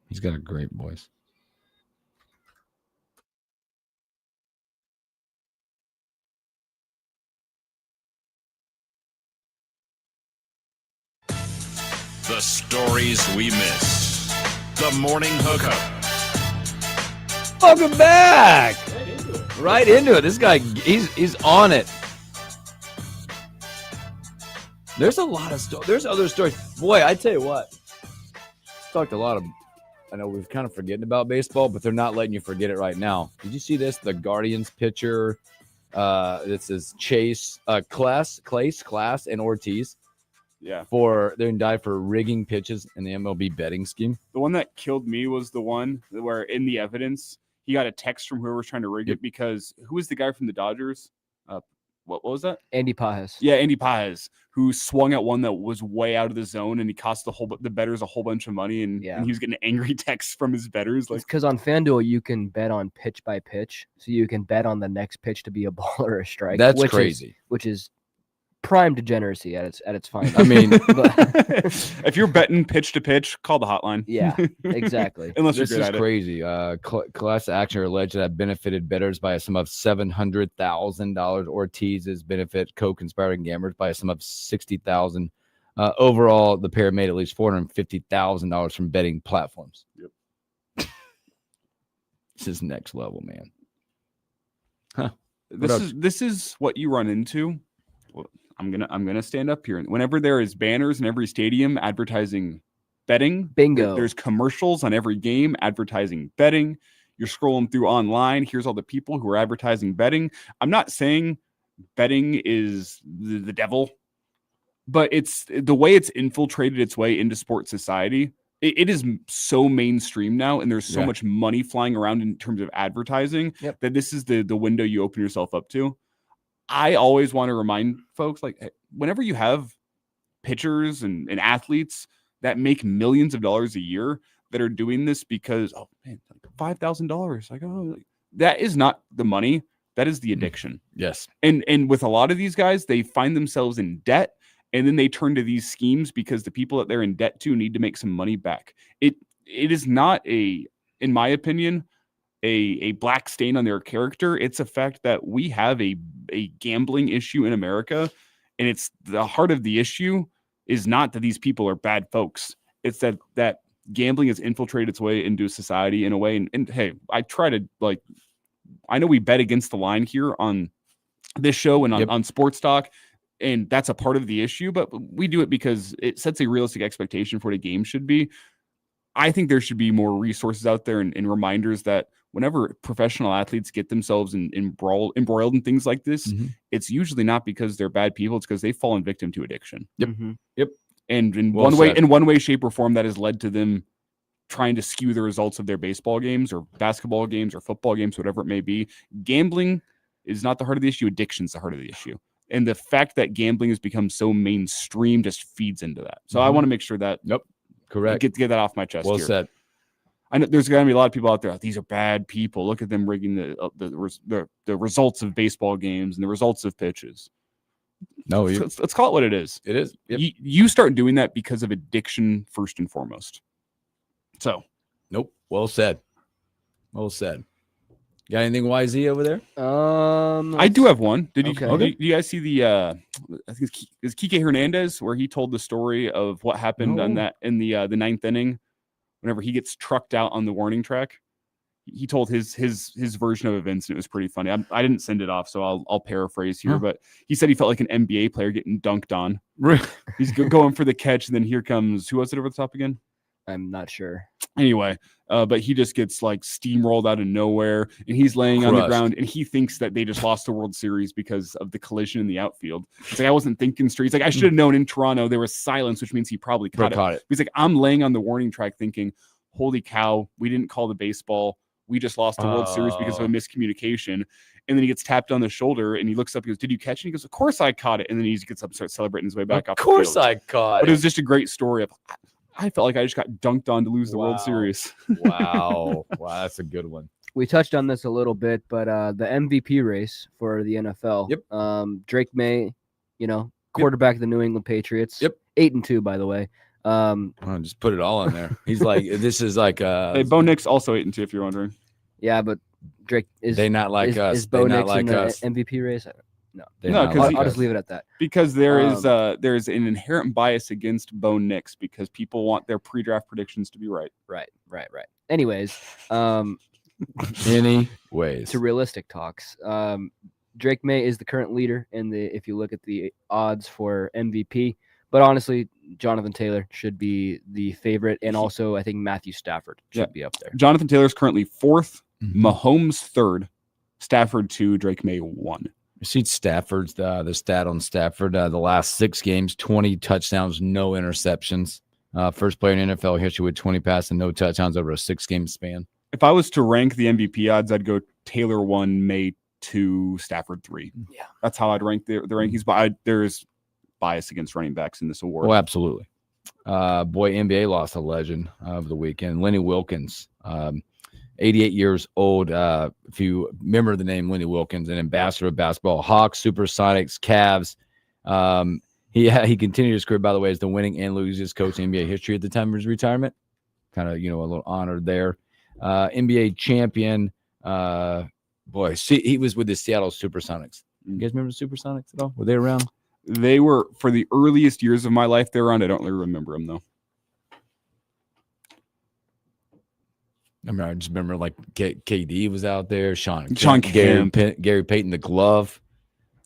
He's got a great voice. The stories we missed. The Morning Hookup. Welcome back. Right into it. This guy, he's on it. There's a lot of stories. There's other stories. Boy, I tell you what. Talked a lot of. I know we've kind of forgetting about baseball, but they're not letting you forget it right now. Did you see this? The Guardians pitcher. This is Chase, Class, and Ortiz. Yeah. They're indicted for rigging pitches in the MLB betting scheme. The one that killed me was the one where in the evidence he got a text from whoever was trying to rig it, because who was the guy from the Dodgers? What was that? Andy Pajes. Yeah, Andy Pajes, who swung at one that was way out of the zone, and he cost the bettors a whole bunch of money, and he was getting angry texts from his bettors. Like, because on FanDuel you can bet on pitch by pitch, so you can bet on the next pitch to be a ball or a strike. That's crazy. Which is prime degeneracy at its finest. I mean, if you're betting pitch to pitch, call the hotline. Yeah, exactly. Unless this you're good is at crazy. Class action are alleged to have benefited bettors by a sum of $700,000. Ortiz's benefit co-conspiring gamblers by a sum of $60,000. Overall, the pair made at least $450,000 from betting platforms. Yep. This is next level, man. Huh. This is what you run into. Well, I'm gonna stand up here. Whenever there is banners in every stadium advertising betting, bingo. There's commercials on every game advertising betting. You're scrolling through online. Here's all the people who are advertising betting. I'm not saying betting is the devil, but it's the way it's infiltrated its way into sports society. It is so mainstream now, and there's so much money flying around in terms of advertising that this is the window you open yourself up to. I always want to remind folks, like, whenever you have pitchers and athletes that make millions of dollars a year that are doing this because, oh man, $5,000, like, that is not the money. That is the addiction. Yes. And with a lot of these guys, they find themselves in debt, and then they turn to these schemes because the people that they're in debt to need to make some money back. It is not in my opinion, a black stain on their character. It's a fact that we have a gambling issue in America, and it's the heart of the issue is not that these people are bad folks. It's that gambling has infiltrated its way into society in a way. And hey, I try to, like, I know we bet against the line here on this show and on Sports Talk, and that's a part of the issue, but we do it because it sets a realistic expectation for what a game should be. I think there should be more resources out there and reminders that whenever professional athletes get themselves embroiled in things like this, it's usually not because they're bad people. It's because they've fallen victim to addiction. Yep. And in Well one way, shape, or form, that has led to them trying to skew the results of their baseball games or basketball games or football games, whatever it may be. Gambling is not the heart of the issue. Addiction's the heart of the issue. And the fact that gambling has become so mainstream just feeds into that. So I want to make sure that correct. Get that off my chest. Well here. said. I know there's going to be a lot of people out there. These are bad people. Look at them rigging the results of baseball games and the results of pitches. No, let's call it what it is. It is. Yep. You start doing that because of addiction first and foremost. So, nope. Well said. Well said. Got anything YZ over there? I do have one. Did you? Okay. Did you guys see the? I think it's Kike Hernandez, where he told the story of what happened on that in the ninth inning. Whenever he gets trucked out on the warning track, he told his version of events, and it was pretty funny. I didn't send it off, so I'll paraphrase here. But he said he felt like an NBA player getting dunked on. He's going for the catch, and then here comes, who was it over the top again? I'm not sure. Anyway, but he just gets like steamrolled out of nowhere, and he's laying on the ground, and he thinks that they just lost the World Series because of the collision in the outfield. It's like, I wasn't thinking straight. He's like, I should have known in Toronto there was silence, which means he probably caught it. He's like, I'm laying on the warning track thinking, holy cow, we didn't call the baseball. We just lost the World Series because of a miscommunication. And then he gets tapped on the shoulder, and he looks up. He goes, "Did you catch it?" He goes, "Of course I caught it." And then he gets up and starts celebrating his way back off the field. Of course I caught But it was just a great story of, I felt like I just got dunked on to lose the World Series. Wow, that's a good one. We touched on this a little bit, but the MVP race for the NFL. Yep. Drake May, quarterback of the New England Patriots. Yep. 8-2, by the way. Just put it all in there. He's like, this is like hey, Bo Nix also 8-2, if you're wondering. Yeah, but Drake is they not like us. Is Bo they Nix not like in the us. MVP race? No, I'll just leave it at that. Because there's an inherent bias against Bo Nix because people want their pre-draft predictions to be right. Right. Anyways, to realistic talks. Drake May is the current leader if you look at the odds for MVP. But honestly, Jonathan Taylor should be the favorite, and also I think Matthew Stafford should be up there. Jonathan Taylor is currently 4th, Mahomes 3rd, Stafford 2, Drake May 1. You see Stafford's the stat on Stafford. The last 6 games, 20 touchdowns, no interceptions. First player in NFL history with 20 passes and no touchdowns over a 6-game span. If I was to rank the MVP odds, I'd go Taylor 1, May 2, Stafford 3. Yeah, that's how I'd rank the rankings. But there's bias against running backs in this award. Oh, absolutely. NBA lost a legend of the weekend, Lenny Wilkins. 88 years old. If you remember the name Lenny Wilkins, an ambassador of basketball, Hawks, Supersonics, Cavs. He continued his career, by the way, as the winning and losing coach in NBA history at the time of his retirement. Kind of, a little honored there. NBA champion. He was with the Seattle Supersonics. You guys remember the Supersonics at all? Were they around? They were, for the earliest years of my life, they were around. I don't really remember them, though. I just remember like KD was out there, Sean Kemp. Gary Payton, the glove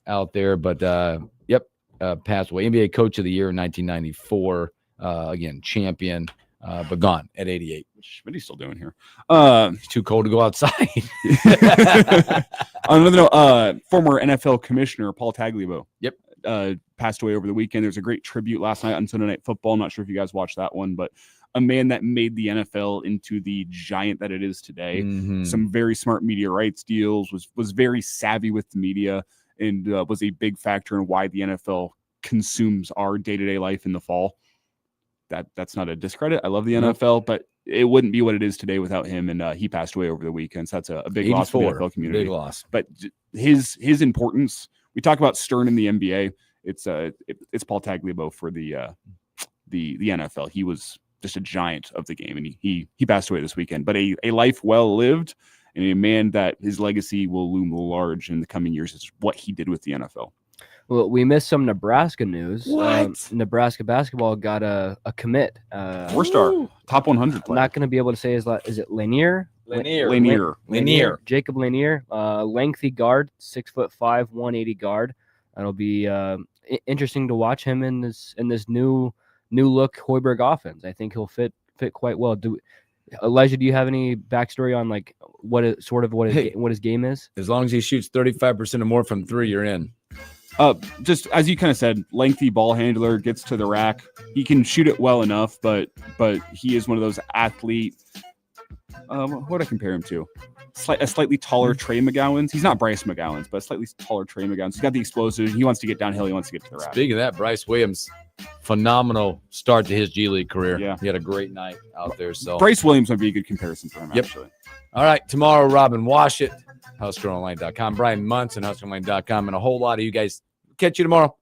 out there. But passed away. NBA Coach of the Year in 1994. Again, champion, but gone at 88. What are you still doing here? It's too cold to go outside. On another note, former NFL commissioner Paul Tagliabue. Yep. Passed away over the weekend. There's a great tribute last night on Sunday Night Football. I'm not sure if you guys watched that one, but a man that made the NFL into the giant that it is today. Some very smart media rights deals, was very savvy with the media, and was a big factor in why the NFL consumes our day-to-day life in the fall. That's not a discredit. I love the NFL, but it wouldn't be what it is today without him. And he passed away over the weekend. So that's a big loss for the NFL community. Big loss. But his importance, we talk about Stern in the NBA. It's Paul Tagliabue for the NFL. He was just a giant of the game, and he passed away this weekend. But a life well lived, and a man that his legacy will loom large in the coming years is what he did with the NFL. Well, we missed some Nebraska news. What? Nebraska basketball got a commit. 4-star, top 100 player. Not going to be able to say is it Lanier? Lanier. Jacob Lanier, lengthy guard, 6'5", 180 guard. That'll be interesting to watch him in this new look Hoiberg offense. I think he'll fit quite well. Elijah, do you have any backstory on like what his game is? As long as he shoots 35% or more from three, you're in. Just as you kind of said, lengthy ball handler, gets to the rack. He can shoot it well enough, but he is one of those athlete. What would I compare him to? A slightly taller Trey McGowan's. He's not Bryce McGowan's, but a slightly taller Trey McGowan's. He's got the explosive. He wants to get downhill. He wants to get to the rack. Speaking of that, Bryce Williams, phenomenal start to his G League career. Yeah. He had a great night out there. So Bryce Williams would be a good comparison for him, actually. All right, tomorrow, Robin Washit, HuskerOnline.com, Brian Munson, HuskerOnline.com, and a whole lot of you guys. Catch you tomorrow.